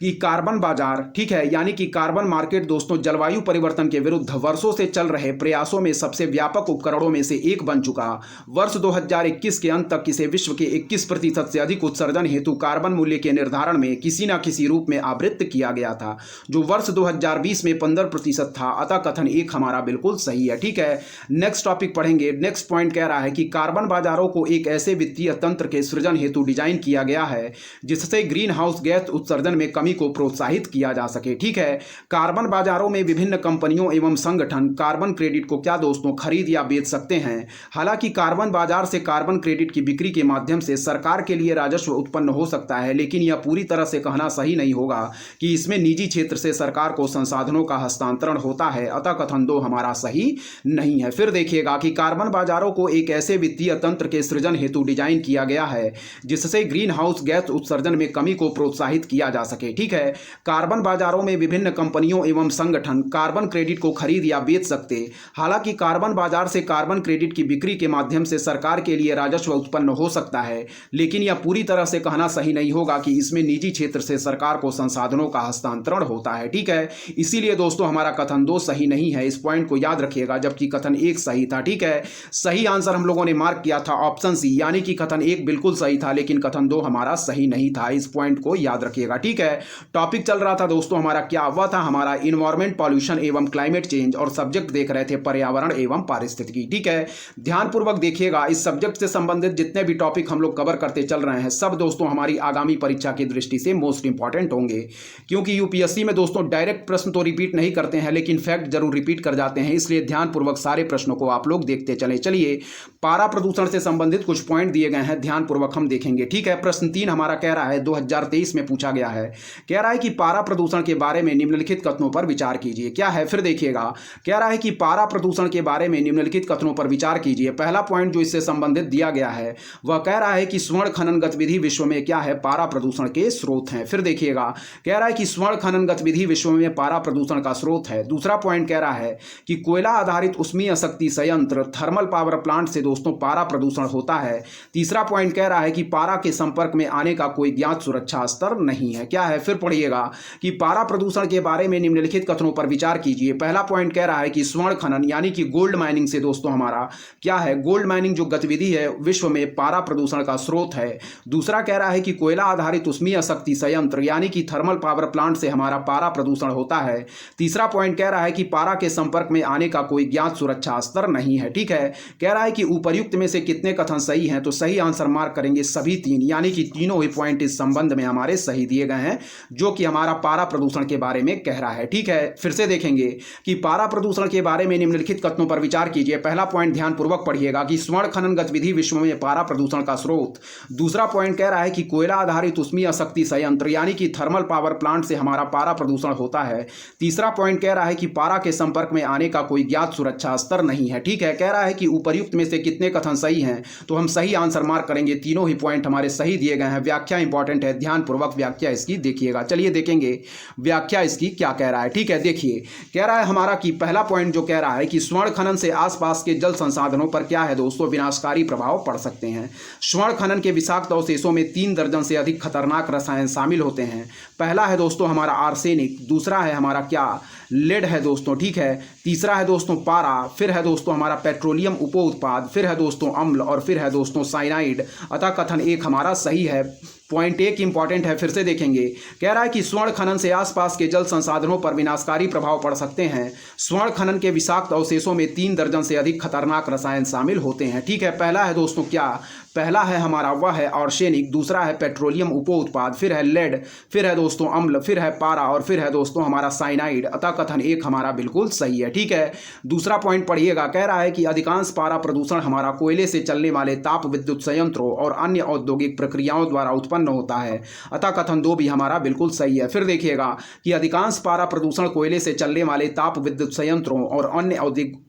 कि कार्बन बाजार, ठीक है, यानी कि कार्बन मार्केट दोस्तों जलवायु परिवर्तन के विरुद्ध वर्षों से चल रहे प्रयासों में सबसे व्यापक उपकरणों में से एक बन चुका। वर्ष 2021 के अंत तक इसे विश्व के 21% से अधिक उत्सर्जन हेतु कार्बन मूल्य के निर्धारण में किसी न किसी रूप में आवृत्त किया गया था, जो वर्ष 2020 में 15% था। अतः कथन 1 हमारा बिल्कुल सही है। ठीक है, नेक्स्ट टॉपिक पढ़ेंगे। नेक्स्ट पॉइंट कह रहा है कि कार्बन बाजारों को एक ऐसे वित्तीय तंत्र के सृजन हेतु डिजाइन किया गया है जिससे ग्रीन हाउस गैस उत्सर्जन में कमी को प्रोत्साहित किया जा सके। ठीक है, कार्बन बाजारों में विभिन्न कंपनियों एवं संगठन कार्बन क्रेडिट को क्या दोस्तों खरीद या बेच सकते हैं। हालांकि कार्बन बाजार से कार्बन क्रेडिट की बिक्री के माध्यम से सरकार के लिए राजस्व उत्पन्न हो सकता है, लेकिन यह पूरी तरह से कहना सही नहीं होगा कि इसमें निजी क्षेत्र से सरकार को संसाधनों का हस्तांतरण होता है। अतः कथन 2 हमारा सही नहीं है। फिर देखिएगा कि कार्बन बाजारों को एक ऐसे वित्तीय तंत्र के सृजन हेतु डिजाइन किया गया है जिससे ग्रीन हाउस गैस उत्सर्जन में कमी को प्रोत्साहित किया जा सके। ठीक है, कार्बन बाजारों में विभिन्न कंपनियों एवं संगठन कार्बन क्रेडिट को खरीद या बेच सकते। हालांकि कार्बन बाजार से कार्बन क्रेडिट की बिक्री के माध्यम से सरकार के लिए राजस्व उत्पन्न हो सकता है, लेकिन यह पूरी तरह से कहना सही नहीं होगा कि इसमें निजी क्षेत्र से सरकार को संसाधनों का हस्तांतरण होता है। ठीक है, इसीलिए दोस्तों हमारा कथन 2 सही नहीं है। इस पॉइंट को याद रखिएगा, जबकि कथन 1 सही था। ठीक है, सही आंसर हम लोगों ने मार्क किया था ऑप्शन सी, यानी कि कथन 1 बिल्कुल सही था, लेकिन कथन 2 हमारा सही नहीं था। इस पॉइंट को याद रखिएगा। ठीक है, टॉपिक चल रहा था दोस्तों हमारा क्या हुआ था, हमारा इन्वायरमेंट, पॉल्यूशन एवं क्लाइमेट चेंज, और सब्जेक्ट देख रहे थे पर्यावरण एवं पारिस्थितिकी। ठीक है, ध्यानपूर्वक देखिएगा। इस सब्जेक्ट से संबंधित जितने भी टॉपिक हम लोग कवर करते चल रहे हैं, सब दोस्तों हमारी आगामी परीक्षा की दृष्टि से मोस्ट इंपॉर्टेंट होंगे, क्योंकि यूपीएससी में दोस्तों डायरेक्ट प्रश्न तो रिपीट नहीं करते हैं, लेकिन फैक्ट जरूर रिपीट कर जाते हैं। इसलिए ध्यानपूर्वक सारे प्रश्नों को आप लोग देखते चले। चलिए, पारा प्रदूषण से संबंधित कुछ पॉइंट दिए गए हैं, ध्यानपूर्वक हम देखेंगे। ठीक है, प्रश्न 3 हमारा कह रहा है 2023 में पूछा गया है कह रहा है कि पारा प्रदूषण के बारे में निम्नलिखित कथनों पर विचार कीजिए। क्या है, फिर देखिएगा, कह रहा है कि पारा प्रदूषण के बारे में निम्नलिखित कथनों पर विचार कीजिए। पहला पॉइंट जो इससे संबंधित दिया गया है वह कह रहा है कि स्वर्ण खनन गतिविधि विश्व में क्या है, पारा प्रदूषण के स्रोत हैं। फिर देखिएगा, कह रहा है कि स्वर्ण खनन गतिविधि विश्व में पारा प्रदूषण का स्रोत है। दूसरा पॉइंट कह रहा है कि कोयला आधारित उष्मीय शक्ति संयंत्र थर्मल पावर प्लांट से दोस्तों पारा प्रदूषण होता है। तीसरा पॉइंट कह रहा है कि पारा के संपर्क में आने का कोई ज्ञात सुरक्षा स्तर नहीं है। क्या है, फिर पढ़िएगा कि पारा प्रदूषण के बारे में निम्नलिखित कथनों पर विचार कीजिए। पहला पॉइंट कह रहा है कि स्वर्ण खनन यानी कि गोल्ड माइनिंग से दोस्तों हमारा क्या है, गोल्ड माइनिंग जो गतिविधि है विश्व में पारा प्रदूषण का स्रोत है। दूसरा कह रहा है कि कोयला आधारित उष्मीय शक्ति संयंत्र यानी कि थर्मल पावर प्लांट से हमारा पारा प्रदूषण होता है। तीसरा पॉइंट कह रहा है कि पारा के संपर्क में आने का कोई ज्ञात सुरक्षा स्तर नहीं है। ठीक है, कह रहा है कि उपर्युक्त में से कितने कथन सही हैं, तो सही आंसर मार्क करेंगे सभी तीन, यानी कि तीनों ही पॉइंट इस संबंध में हमारे सही दिए गए हैं जो कि हमारा पारा प्रदूषण के बारे में कह रहा है। ठीक है, फिर से देखेंगे कि पारा प्रदूषण के बारे में निम्नलिखित कथनों पर विचार कीजिए। पहला पॉइंट ध्यानपूर्वक पढ़िएगा कि स्वर्ण खनन गतिविधि विश्व में पारा प्रदूषण का स्रोत। दूसरा पॉइंट कह रहा है कि कोयला आधारित उष्मीय शक्ति संयंत्र यानी कि थर्मल पावर प्लांट से हमारा पारा प्रदूषण होता है। तीसरा पॉइंट कह रहा है कि पारा के संपर्क में आने का कोई ज्ञात सुरक्षा स्तर नहीं है। ठीक है, कह रहा है कि उपर्युक्त में से कितने कथन सही हैं, तो हम सही आंसर मार्क करेंगे। तीनों ही पॉइंट हमारे सही दिए गए हैं। व्याख्या इंपॉर्टेंट है, ध्यानपूर्वक व्याख्या इसकी देखिएगा। चलिए देखेंगे व्याख्या इसकी क्या कह रहा है। ठीक है, देखिए कह रहा है हमारा कि पहला पॉइंट जो कह रहा है कि स्वर्ण खनन से आसपास के जल संसाधनों पर क्या है दोस्तों, विनाशकारी प्रभाव पड़ सकते हैं। स्वर्ण खनन के विषाक्त अवशेषों में 3 दर्जन से अधिक खतरनाक रसायन शामिल होते हैं। पहला है दोस्तों हमारा आर्सेनिक, दूसरा है हमारा क्या, लेड है दोस्तों। ठीक है, तीसरा है दोस्तों पारा, फिर है दोस्तों हमारा पेट्रोलियम उप उत्पाद, फिर है दोस्तों अम्ल और फिर है दोस्तों साइनाइड। अतः कथन एक हमारा सही है। पॉइंट एक इंपॉर्टेंट है, फिर से देखेंगे, कह रहा है कि स्वर्ण खनन से आसपास के जल संसाधनों पर विनाशकारी प्रभाव पड़ सकते हैं। स्वर्ण खनन के विषाक्त अवशेषों में 3 दर्जन से अधिक खतरनाक रसायन शामिल होते हैं। ठीक है, पहला है दोस्तों क्या, पहला है हमारा वह है आर्सेनिक, दूसरा है पेट्रोलियम उप उत्पाद, फिर है लेड, फिर है दोस्तों अम्ल, फिर है पारा और फिर है दोस्तों हमारा साइनाइड। अतः कथन एक हमारा बिल्कुल सही है। ठीक है, दूसरा पॉइंट पढ़िएगा, कह रहा है कि अधिकांश पारा प्रदूषण हमारा कोयले से चलने वाले ताप विद्युत संयंत्रों और अन्य औद्योगिक प्रक्रियाओं द्वारा उत्पन्न होता है। अतः कथन 2 भी हमारा बिल्कुल सही है। फिर देखिएगा कि अधिकांश पारा प्रदूषण कोयले से चलने वाले ताप विद्युत संयंत्रों और अन्य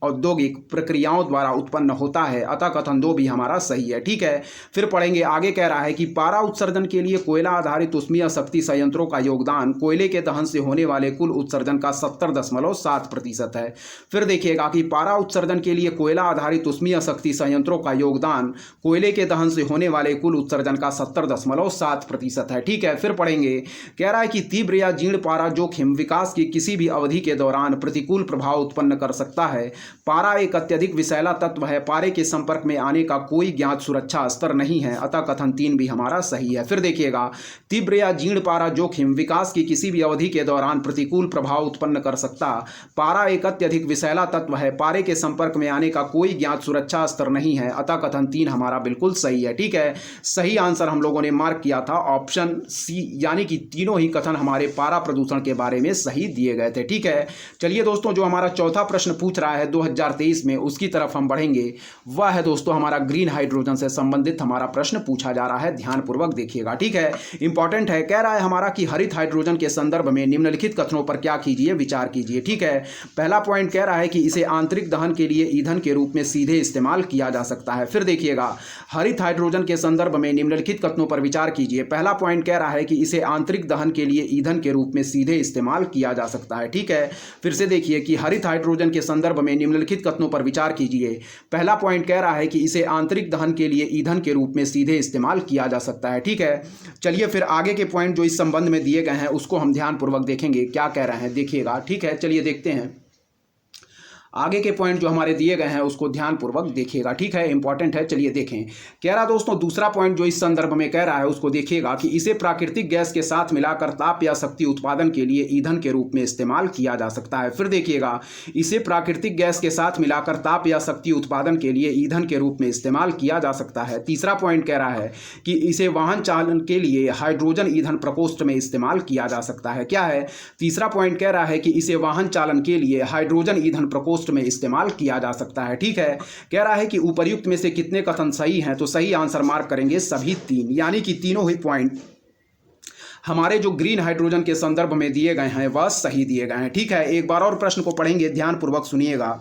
औद्योगिक प्रक्रियाओं द्वारा उत्पन्न होता है। अतः कथन 2 भी हमारा सही है। ठीक है, फिर पढ़ेंगे आगे, कह रहा है कि पारा उत्सर्जन के लिए कोयला आधारित उष्मीय शक्ति संयंत्रों का योगदान कोयले के दहन से होने वाले कुल उत्सर्जन का 70.7% है। फिर देखिएगा कि पारा उत्सर्जन के लिए कोयला आधारित उष्मीय शक्ति संयंत्रों का योगदान कोयले के दहन से होने वाले कुल उत्सर्जन का 70.7% है। ठीक है, फिर पढ़ेंगे, कह रहा है कि तीव्र या जीर्ण पारा जोखिम विकास की किसी भी अवधि के दौरान प्रतिकूल प्रभाव उत्पन्न कर सकता है। पारा एक अत्यधिक विषैला तत्व है, पारे के संपर्क में आने का कोई ज्ञात सुरक्षा स्तर नहीं है। अतः कथन 3 भी हमारा सही है। फिर देखिएगा, तीव्र या जीर्ण पारा जोखिम विकास की किसी भी अवधि के दौरान प्रतिकूल प्रभाव उत्पन्न कर सकता। पारा एक अत्यधिक विषैला तत्व है, पारे के संपर्क में आने का कोई ज्ञात सुरक्षा स्तर नहीं है। अतः कथन 3 हमारा बिल्कुल सही है। ठीक है, सही आंसर हम लोगों ने मार्क किया था ऑप्शन सी, यानी कि तीनों ही कथन हमारे पारा प्रदूषण के बारे में सही दिए गए थे। ठीक है, चलिए दोस्तों, जो हमारा चौथा प्रश्न पूछ रहा है 2023 में, उसकी तरफ हम बढ़ेंगे। वह है दोस्तों हमारा ग्रीन हाइड्रोजन से संबंधित हमारा प्रश्न पूछा जा रहा है, ध्यानपूर्वक देखिएगा। ठीक है, इंपॉर्टेंट है, कह रहा है हमारा कि हरित हाइड्रोजन के संदर्भ में निम्नलिखित कथनों पर क्या कीजिए, विचार कीजिए। ठीक है, पहला पॉइंट कह रहा है कि इसे आंतरिक दहन के लिए ईंधन के रूप में सीधे इस्तेमाल किया जा सकता है। फिर देखिएगा, हरित हाइड्रोजन के संदर्भ में निम्नलिखित कथनों पर विचार कीजिए। पहला पॉइंट कह रहा है कि इसे आंतरिक दहन के लिए ईंधन के रूप में सीधे इस्तेमाल किया जा सकता है। ठीक है, फिर से देखिए कि हरित हाइड्रोजन के संदर्भ में निम्नलिखित कथनों पर विचार कीजिए। पहला पॉइंट कह रहा है कि इसे आंतरिक दहन के लिए ईंधन के रूप में सीधे इस्तेमाल किया जा सकता है। ठीक है, चलिए फिर आगे के पॉइंट जो इस संबंध में दिए गए हैं उसको हम ध्यानपूर्वक देखेंगे, क्या कह रहे हैं देखिएगा। ठीक है, चलिए देखते हैं आगे के पॉइंट जो हमारे दिए गए हैं उसको ध्यानपूर्वक देखिएगा। ठीक है, इंपॉर्टेंट है, चलिए देखें। कह रहा दोस्तों दूसरा पॉइंट जो इस संदर्भ में कह रहा है उसको देखिएगा कि इसे प्राकृतिक गैस के साथ मिलाकर ताप या शक्ति उत्पादन के लिए ईंधन के रूप में इस्तेमाल किया जा सकता है। फिर देखिएगा, इसे प्राकृतिक गैस के साथ मिलाकर ताप या शक्ति उत्पादन के लिए ईंधन के रूप में इस्तेमाल किया जा सकता है। तीसरा पॉइंट कह रहा है कि इसे वाहन चालन के लिए हाइड्रोजन ईंधन प्रकोष्ठ में इस्तेमाल किया जा सकता है। क्या है, तीसरा पॉइंट कह रहा है कि इसे वाहन चालन के लिए हाइड्रोजन ईंधन प्रकोष्ठ में इस्तेमाल किया जा सकता है। ठीक है, कह रहा है कि उपर्युक्त में से कितने कथन सही हैं, तो सही आंसर मार्क करेंगे सभी 3, यानी कि तीनों ही पॉइंट हमारे जो ग्रीन हाइड्रोजन के संदर्भ में दिए गए हैं वह सही दिए गए हैं। ठीक है, एक बार और प्रश्न को पढ़ेंगे, ध्यानपूर्वक सुनिएगा।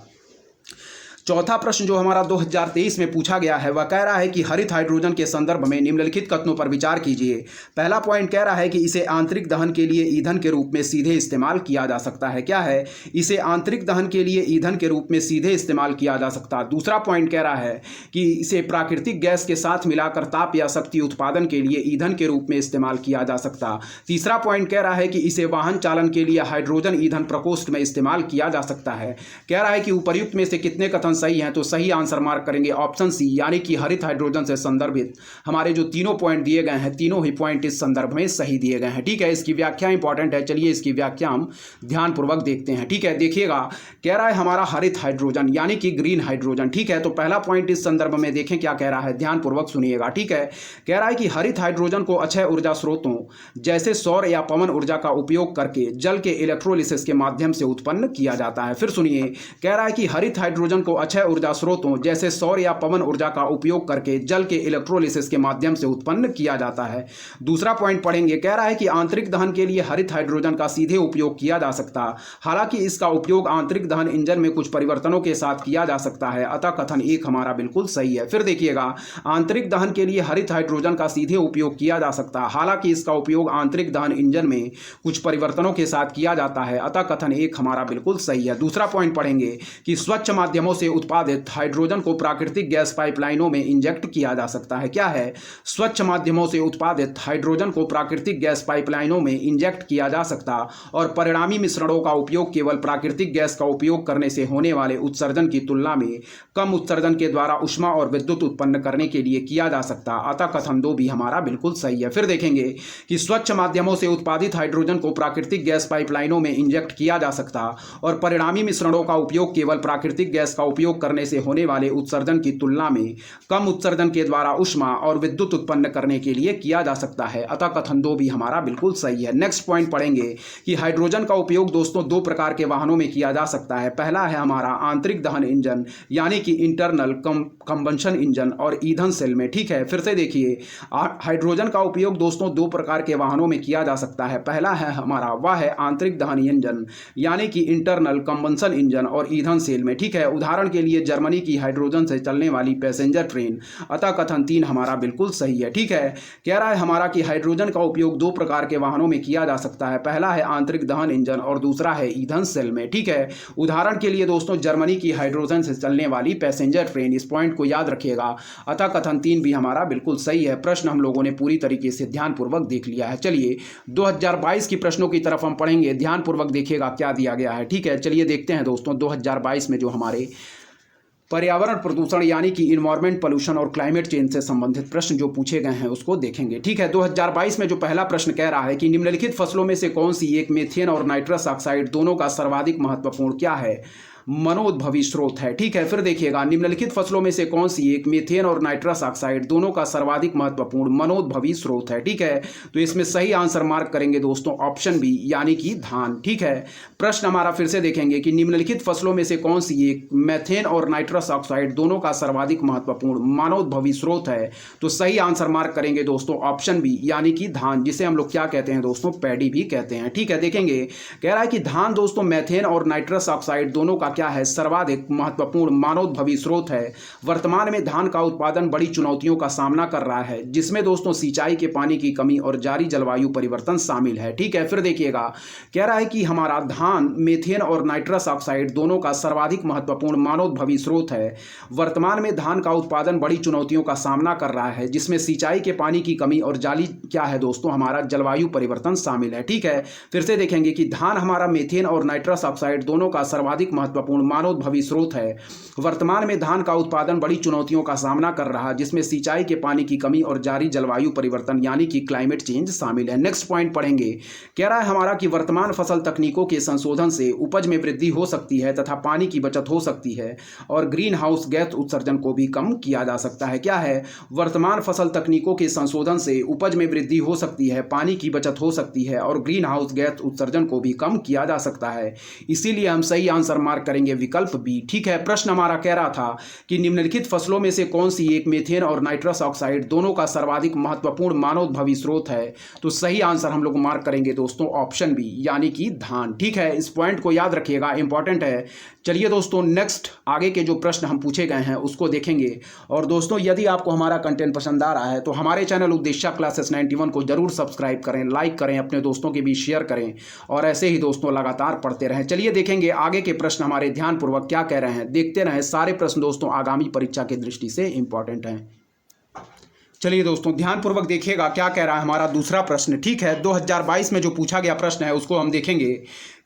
चौथा प्रश्न जो हमारा 2023 में पूछा गया है वह कह रहा है कि हरित हाइड्रोजन के संदर्भ में निम्नलिखित कथनों पर विचार कीजिए। पहला पॉइंट कह रहा है कि इसे आंतरिक दहन के लिए ईंधन के रूप में सीधे इस्तेमाल किया जा सकता है। क्या है? इसे आंतरिक दहन के लिए ईंधन के रूप में सीधे इस्तेमाल किया जा सकता है। दूसरा पॉइंट कह रहा है कि इसे प्राकृतिक गैस के साथ मिलाकर ताप या शक्ति उत्पादन के लिए ईंधन के रूप में इस्तेमाल किया जा सकता। तीसरा पॉइंट कह रहा है कि इसे वाहन चालन के लिए हाइड्रोजन ईंधन प्रकोष्ठ में इस्तेमाल किया जा सकता है। कह रहा है कि उपर्युक्त में से कितने कथन सही हैं, तो सही आंसर मार्क करेंगे ऑप्शन सी, यानी कि हरित हाइड्रोजन से संदर्भित हमारे जो तीनों पॉइंट दिए गए हैं, तीनों ही पॉइंट इस संदर्भ में सही दिए गए हैं। ठीक है, इसकी व्याख्या इंपॉर्टेंट है, चलिए इसकी व्याख्या हम ध्यानपूर्वक देखते हैं। ठीक है, देखिएगा, कह रहा है हमारा हरित हाइड्रोजन यानी कि ग्रीन हाइड्रोजन। ठीक है, तो पहला पॉइंट इस संदर्भ में देखें क्या कह रहा है, ध्यानपूर्वक सुनिएगा। ठीक है, कह रहा है कि हरित हाइड्रोजन को अक्षय ऊर्जा स्रोतों जैसे सौर या पवन ऊर्जा का उपयोग करके जल के इलेक्ट्रोलिसिस के माध्यम से उत्पन्न किया जाता है। फिर सुनिए, कह रहा है कि हरित हाइड्रोजन को अक्षय ऊर्जा स्रोतों जैसे सौर या पवन ऊर्जा का उपयोग करके जल के इलेक्ट्रोलिसिस के माध्यम से उत्पन्न किया जाता है। दूसरा पॉइंट पढ़ेंगे, कह रहा है कि आंतरिक दहन के लिए हरित हाइड्रोजन का सीधे उपयोग किया जा सकता, हालांकि इसका उपयोग आंतरिक दहन इंजन में कुछ परिवर्तनों के साथ किया जा सकता है, अतः कथन एक हमारा बिल्कुल सही है। फिर देखिएगा, आंतरिक दहन के लिए हरित हाइड्रोजन का सीधे उपयोग किया जा सकता, हालांकि इसका उपयोग आंतरिक दहन इंजन में कुछ परिवर्तनों के साथ किया जाता है, अतः कथन एक हमारा बिल्कुल सही है। दूसरा पॉइंट पढ़ेंगे कि स्वच्छ माध्यमों से उत्पादित हाइड्रोजन को प्राकृतिक गैस पाइपलाइनों में इंजेक्ट किया जा सकता है। क्या है? स्वच्छ माध्यमों से उत्पादित हाइड्रोजन को प्राकृतिक गैस पाइपलाइनों में इंजेक्ट किया जा सकता और परिणामी मिश्रणों का उपयोग केवल प्राकृतिक गैस का उपयोग करने से होने वाले उत्सर्जन की तुलना में कम उत्सर्जन के द्वारा ऊष्मा और विद्युत उत्पन्न करने के लिए किया जा सकता, अतः कथन दो भी हमारा बिल्कुल सही है। फिर देखेंगे कि स्वच्छ माध्यमों से उत्पादित हाइड्रोजन को प्राकृतिक गैस पाइपलाइनों में इंजेक्ट किया जा सकता और परिणामी मिश्रणों का उपयोग केवल प्राकृतिक गैस का उपयोग करने से होने वाले उत्सर्जन की तुलना में कम उत्सर्जन के द्वारा ऊष्मा और विद्युत उत्पन्न करने के लिए किया जा सकता है, अतः कथन दो भी हमारा बिल्कुल सही है। नेक्स्ट पॉइंट पढ़ेंगे कि हाइड्रोजन का उपयोग दोस्तों दो प्रकार के वाहनों में किया जा सकता है। पहला है हमारा आंतरिक दहन इंजन यानी कि इंटरनल कंबंशन इंजन और ईंधन सेल में। ठीक है, फिर से देखिए, हाइड्रोजन का उपयोग दोस्तों दो प्रकार के वाहनों में किया जा सकता है। पहला है हमारा वह है आंतरिक दहन इंजन यानी कि इंटरनल कंबंशन इंजन और ईंधन सेल में। ठीक है, उदाहरण के लिए जर्मनी की हाइड्रोजन से चलने वाली पैसेंजर ट्रेन, अतः कथन तीन हमारा बिल्कुल सही है। ठीक है, कह रहा है हमारा कि हाइड्रोजन का उपयोग दो प्रकार के वाहनों में किया जा सकता है। पहला है आंतरिक दहन इंजन और दूसरा है ईंधन सेल में। ठीक है, उदाहरण के लिए दोस्तों जर्मनी की हाइड्रोजन से चलने वाली पैसेंजर ट्रेन, इस पॉइंट को याद रखिएगा, अतः कथन तीन भी हमारा बिल्कुल सही है। प्रश्न हम लोगों ने पूरी तरीके से ध्यानपूर्वक देख लिया है। चलिए 2022 की प्रश्नों की तरफ हम पढ़ेंगे, ध्यानपूर्वक देखिएगा क्या दिया गया है। ठीक है, चलिए देखते हैं दोस्तों 2022 में जो हमारे पर्यावरण प्रदूषण यानी कि इन्वायरमेंट पोल्यूशन और क्लाइमेट चेंज से संबंधित प्रश्न जो पूछे गए हैं उसको देखेंगे। ठीक है, 2022 में जो पहला प्रश्न कह रहा है कि निम्नलिखित फसलों में से कौन सी एक मीथेन और नाइट्रस ऑक्साइड दोनों का सर्वाधिक महत्वपूर्ण क्या है मनोद्भवी स्रोत है। ठीक है, फिर देखिएगा, निम्नलिखित फसलों में से कौन सी एक मीथेन और नाइट्रस ऑक्साइड दोनों का सर्वाधिक महत्वपूर्ण मनोद्भवी स्रोत है। ठीक है, तो इसमें सही आंसर मार्क करेंगे दोस्तों ऑप्शन बी यानी कि धान। ठीक है, प्रश्न हमारा फिर से देखेंगे कि निम्नलिखित फसलों में से कौन सी एक मीथेन और नाइट्रस ऑक्साइड दोनों का सर्वाधिक महत्वपूर्ण मनोद्भवी स्रोत है, तो सही आंसर मार्क करेंगे दोस्तों ऑप्शन बी यानी कि धान, जिसे हम लोग क्या कहते हैं दोस्तों, पैडी भी कहते हैं। ठीक है, देखेंगे, कह रहा है कि धान दोस्तों मीथेन और नाइट्रस ऑक्साइड दोनों का क्या है सर्वाधिक महत्वपूर्ण मानवोद्भवी स्रोत है। वर्तमान में धान का उत्पादन बड़ी चुनौतियों का सामना कर रहा है, जिसमें दोस्तों सिंचाई के पानी की कमी और जारी जलवायु परिवर्तन शामिल है। ठीक है, फिर देखिएगा, कह रहा है कि हमारा धान मीथेन और नाइट्रस ऑक्साइड दोनों का सर्वाधिक महत्वपूर्ण मानवोद्भवी स्रोत है। वर्तमान में धान का उत्पादन बड़ी चुनौतियों का सामना कर रहा है, जिसमें सिंचाई के पानी की कमी और जाली क्या है दोस्तों, हमारा जलवायु परिवर्तन शामिल है। ठीक है, फिर से देखेंगे कि धान हमारा मीथेन और नाइट्रस ऑक्साइड दोनों का सर्वाधिक महत्वपूर्ण मानवोद्भवी स्रोत है। वर्तमान में धान का उत्पादन बड़ी चुनौतियों का सामना कर रहा है, जिसमें सिंचाई के पानी की कमी और जारी जलवायु परिवर्तन यानी कि क्लाइमेट चेंज शामिल है। नेक्स्ट पॉइंट पढ़ेंगे, कह रहा है हमारा कि वर्तमान फसल तकनीकों के संशोधन से उपज में वृद्धि हो सकती है तथा पानी की बचत हो सकती है और ग्रीन हाउस गैस उत्सर्जन को भी कम किया जा सकता है। क्या है, वर्तमान फसल तकनीकों के संशोधन से उपज में वृद्धि हो सकती है, पानी की बचत हो सकती है और ग्रीन हाउस गैस उत्सर्जन को भी कम किया जा सकता है। इसीलिए हम सही आंसर मार्क करेंगे विकल्प बी। ठीक है, प्रश्न हमारा कह रहा था कि निम्नलिखित फसलों में से कौन सी एक मीथेन और नाइट्रस ऑक्साइड दोनों का सर्वाधिक महत्वपूर्ण मानवोद्भवी स्रोत है। तो सही आंसर हम लोग मार्क करेंगे दोस्तों ऑप्शन बी यानी कि धान। ठीक है, इस पॉइंट को याद रखिएगा, इंपॉर्टेंट है। चलिए दोस्तों, नेक्स्ट आगे के जो प्रश्न हम पूछे गए हैं उसको देखेंगे। और दोस्तों, यदि आपको हमारा कंटेंट पसंद आ रहा है तो हमारे चैनल उद्देश्य क्लासेस 91 को जरूर सब्सक्राइब करें, लाइक करें, अपने दोस्तों के बीच शेयर करें और ऐसे ही दोस्तों लगातार पढ़ते रहें। चलिए देखेंगे आगे के प्रश्न हमारे ध्यानपूर्वक क्या कह रहे हैं, देखते रहें। सारे प्रश्न दोस्तों आगामी परीक्षा की दृष्टि से इंपॉर्टेंट हैं। चलिए दोस्तों, ध्यानपूर्वक देखिएगा क्या कह रहा है हमारा दूसरा प्रश्न। ठीक है, 2022 में जो पूछा गया प्रश्न है उसको हम देखेंगे।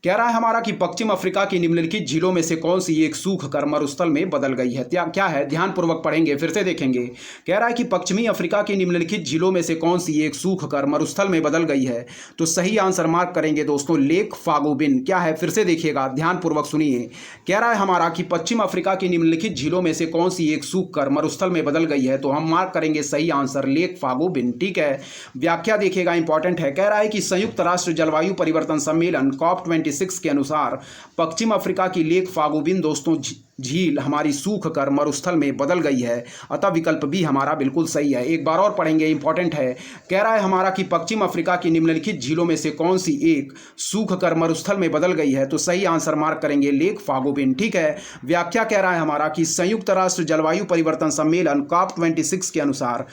कह रहा है हमारा कि पश्चिम अफ्रीका की निम्नलिखित झीलों में से कौन सी एक सूख कर मरुस्थल में बदल गई है। क्या है, ध्यानपूर्वक पढ़ेंगे, फिर से देखेंगे। कह रहा है कि पश्चिमी अफ्रीका की निम्नलिखित झीलों में से कौन सी एक सूख कर मरुस्थल में बदल गई है। तो सही आंसर मार्क करेंगे दोस्तों लेक फागोबिन। क्या है, फिर से देखिएगा, ध्यानपूर्वक सुनिए। कह रहा है हमारा कि पश्चिम अफ्रीका की निम्नलिखित झीलों में से कौन सी एक सूख कर मरुस्थल में बदल गई है। तो हम मार्क करेंगे सही आंसर लेक फागोबिन। ठीक है, व्याख्या देखिएगा, इंपॉर्टेंट है। कह रहा है कि संयुक्त राष्ट्र जलवायु परिवर्तन सम्मेलन COP26 के अनुसार पश्चिम अफ्रीका की लेक फागोबिन दोस्तों झील हमारी सूख कर मरुस्थल में बदल गई है, अतः विकल्प बी हमारा बिल्कुल सही है। एक बार और पढ़ेंगे, इंपॉर्टेंट है। कह रहा है हमारा कि पश्चिम अफ्रीका की निम्नलिखित झीलों में से कौन सी एक सूख कर मरुस्थल में बदल गई है। तो सही आंसर मार्क करेंगे लेक फागोबिन। ठीक है, व्याख्या कह रहा है हमारा कि संयुक्त राष्ट्र जलवायु परिवर्तन सम्मेलन COP26 के अनुसार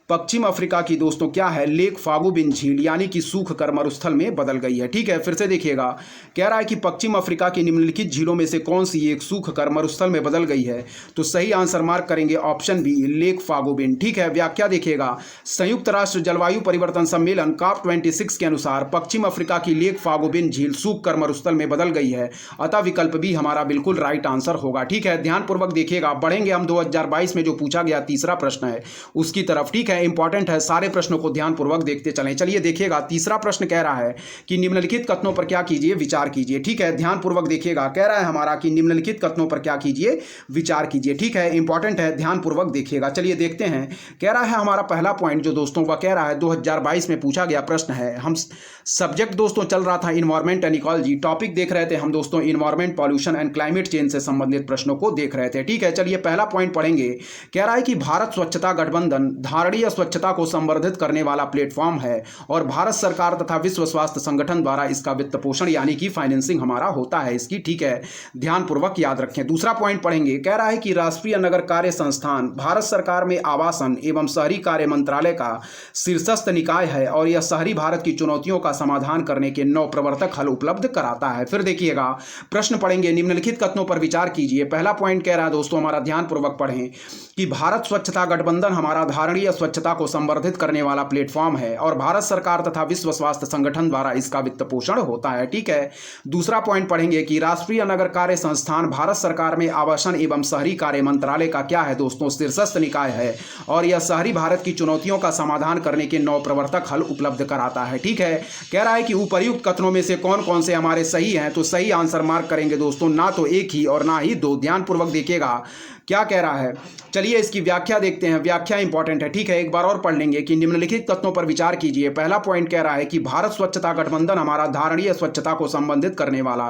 पश्चिम अफ्रीका की दोस्तों क्या है लेक फागोबिन झील यानी कि सूख कर मरुस्थल में बदल गई है। ठीक है, फिर से देखिएगा। कह रहा है कि पश्चिम अफ्रीका की निम्नलिखित झीलों में से कौन सी एक सूख कर मरुस्थल में बदल गई है। तो सही आंसर मार्क करेंगे ऑप्शन बी लेक फागोबिन। ठीक है, व्याख्या देखिएगा। संयुक्त राष्ट्र जलवायु परिवर्तन सम्मेलन COP26 के अनुसार पश्चिम अफ्रीका की लेक फागोबिन झील सूख कर मरुस्थल में बदल गई है, अतः विकल्प बी हमारा बिल्कुल राइट आंसर होगा। ठीक है, ध्यानपूर्वक देखिएगा। बढ़ेंगे हम 2022 में जो पूछा गया तीसरा प्रश्न है उसकी तरफ। ठीक है, इंपॉर्टेंट है, सारे प्रश्नों को ध्यानपूर्वक देखते चलें। चलिए देखिएगा, तीसरा प्रश्न कह रहा है कि निम्नलिखित कथनों पर क्या कीजिए, विचार कीजिए। ठीक है, ध्यानपूर्वक देखिएगा। कह रहा है हमारा कि निम्नलिखित कथनों पर क्या कीजिए, विचार कीजिए। ठीक है, इंपॉर्टेंट है, ध्यानपूर्वक देखिएगा। चलिए देखते हैं। कह रहा है हमारा पहला पॉइंट जो दोस्तों वह कह रहा है 2022 में पूछा गया प्रश्न है। हम सब्जेक्ट दोस्तों चल रहा था इन्वायरमेंट एंड इकोलॉजी, टॉपिक देख रहे थे हम दोस्तों environment, pollution and climate change से संबंधित प्रश्नों को देख रहे थे। ठीक है, चलिए पहला पॉइंट पढ़ेंगे। कह रहा है कि भारत स्वच्छता गठबंधन धारणीय स्वच्छता को संवर्धित करने वाला प्लेटफॉर्म है और भारत सरकार तथा विश्व स्वास्थ्य संगठन द्वारा इसका वित्त पोषण यानी कि फाइनेंसिंग हमारा होता है इसकी। ठीक है, ध्यानपूर्वक याद रखें। दूसरा पॉइंट पढ़ेंगे। कह रहा है कि राष्ट्रीय नगर कार्य संस्थान भारत सरकार में आवासन एवं शहरी कार्य मंत्रालय का शीर्षस्थ निकाय है और यह शहरी भारत की चुनौतियों का समाधान करने के नौ प्रवर्तक हल उपलब्ध कराता है। फिर देखिएगा, प्रश्न पढ़ेंगे, निम्नलिखित कथनों पर विचार कीजिए। पहला पॉइंट कह रहा है दोस्तों हमारा, ध्यानपूर्वक पढ़ें, कि भारत स्वच्छता गठबंधन हमारा धारणीय स्वच्छता को संवर्धित करने वाला प्लेटफॉर्म है और भारत सरकार तथा विश्व स्वास्थ्य संगठन द्वारा इसका वित्त पोषण होता है। ठीक है, दूसरा पॉइंट पढ़ेंगे कि राष्ट्रीय नगर कार्य संस्थान भारत सरकार में आवासन एवं शहरी कार्य मंत्रालय का क्या है दोस्तों, शीर्षस्थ निकाय है और यह शहरी भारत की चुनौतियों का समाधान करने के नौ प्रवर्तक हल उपलब्ध कराता है। ठीक है, कह रहा है कि उपर्युक्त कथनों में से कौन कौन से हमारे सही हैं। तो सही आंसर मार्क करेंगे दोस्तों ना तो एक ही और ना ही दो। ध्यानपूर्वक देखिएगा क्या कह रहा है। चलिए इसकी व्याख्या देखते हैं, व्याख्या इंपॉर्टेंट है। ठीक है, एक बार और पढ़ लेंगे कि निम्नलिखित कथनों पर विचार कीजिए। पहला पॉइंट कह रहा है कि भारत स्वच्छता गठबंधन हमारा धारणीय स्वच्छता को संबंधित करने वाला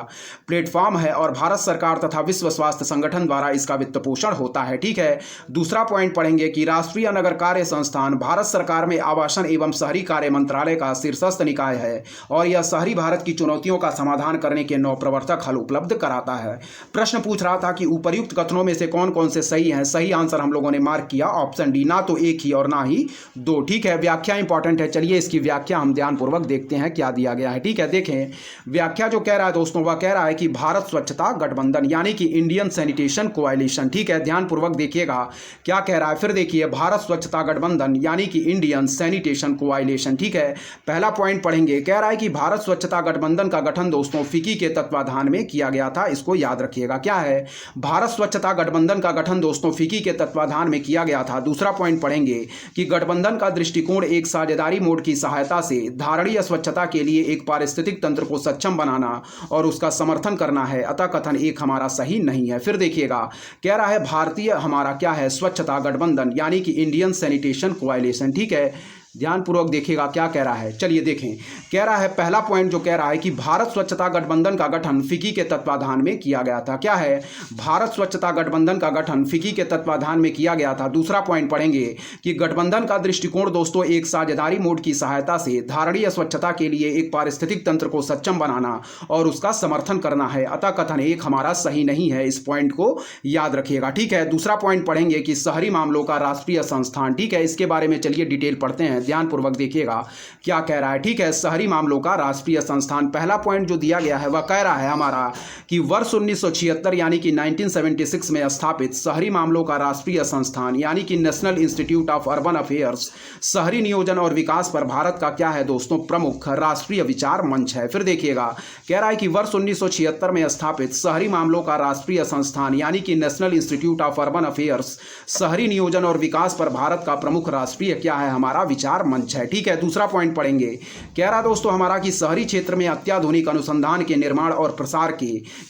प्लेटफॉर्म है और भारत सरकार तथा विश्व स्वास्थ्य संगठन द्वारा इसका वित्त पोषण होता है। ठीक है, दूसरा पॉइंट पढ़ेंगे कि राष्ट्रीय नगर कार्य संस्थान भारत सरकार में आवासन एवं शहरी कार्य मंत्रालय का शीर्षस्थ निकाय है और यह शहरी भारत की चुनौतियों का समाधान करने के नौ प्रवर्तक हल उपलब्ध कराता है। प्रश्न पूछ रहा था कि उपर्युक्त कथनों में से कौन कौन से सही हैं। सही आंसर हम लोगों ने मार्क किया ऑप्शन डी, ना तो एक ही और ना ही दो। ठीक है, व्याख्या इंपॉर्टेंट है। चलिए इसकी व्याख्या हम ध्यानपूर्वक देखते हैं क्या दिया गया है। ठीक है, देखें व्याख्या जो कह रहा है दोस्तों वह कह रहा है कि भारत स्वच्छता गठबंधन यानी कि इंडियन सैनिटेशन कोएलिशन। ठीक है, ध्यानपूर्वक देखिएगा क्या कह रहा है। फिर देखिए, भारत स्वच्छता गठबंधन यानी कि इंडियन सैनिटेशन कोएलिशन। ठीक है, पहला पॉइंट पढ़ेंगे। कह रहा है कि भारत स्वच्छता गठबंधन का गठन दोस्तों फिक्की के तत्वाधान में किया गया था। इसको याद रखिएगा। क्या है, भारत स्वच्छता गठबंधन का गठन दोस्तों फिक्की के तत्वाधान में किया गया था। दूसरा पॉइंट पढ़ेंगे कि गठबंधन का दृष्टिकोण एक साझेदारी मोड की सहायता से धारणीय स्वच्छता के लिए एक पारिस्थितिक तंत्र को सक्षम बनाना और उसका समर्थन करना है, अतः कथन एक हमारा सही नहीं है। फिर देखिएगा, कह रहा है भारतीय हमारा क्या है स्वच्छता गठबंधन यानी कि इंडियन सैनिटेशन कोएलिशन। ठीक है, ध्यानपूर्वक देखिएगा क्या कह रहा है। चलिए देखें, कह रहा है पहला पॉइंट जो कह रहा है कि भारत स्वच्छता गठबंधन का गठन फिक्की के तत्वाधान में किया गया था। क्या है? भारत स्वच्छता गठबंधन का गठन फिक्की के तत्वाधान में किया गया था। दूसरा पॉइंट पढ़ेंगे कि गठबंधन का दृष्टिकोण दोस्तों एक साझेदारी मोड की सहायता से धारणीय स्वच्छता के लिए एक पारिस्थितिक तंत्र को सक्षम बनाना और उसका समर्थन करना है। अतः कथन एक हमारा सही नहीं है, इस पॉइंट को याद रखिएगा। ठीक है, दूसरा पॉइंट पढ़ेंगे कि शहरी मामलों का राष्ट्रीय संस्थान। ठीक है, इसके बारे में चलिए डिटेल पढ़ते हैं, ध्यानपूर्वक देखिएगा क्या कह रहा है। ठीक है, शहरी मामलों का राष्ट्रीय संस्थान, पहला पॉइंट जो दिया गया है वह कह रहा है हमारा कि वर्ष 1976 यानी कि 1976 में स्थापित शहरी मामलों का राष्ट्रीय संस्थान यानी कि national institute of urban affairs शहरी नियोजन और विकास पर भारत का क्या है दोस्तों, प्रमुख राष्ट्रीय विचार मंच है। फिर देखिएगा, कह रहा है कि वर्ष 1976 में स्थापित शहरी मामलों का राष्ट्रीय संस्थान यानी कि national institute of urban affairs शहरी नियोजन और विकास पर भारत का प्रमुख राष्ट्रीय क्या है, हमारा विचार मंच है। ठीक है, दूसरा पॉइंट पढ़ेंगे, कह रहा दोस्तों हमारा कि शहरी क्षेत्र में अत्याधुनिक अनुसंधान के निर्माण और प्रसार के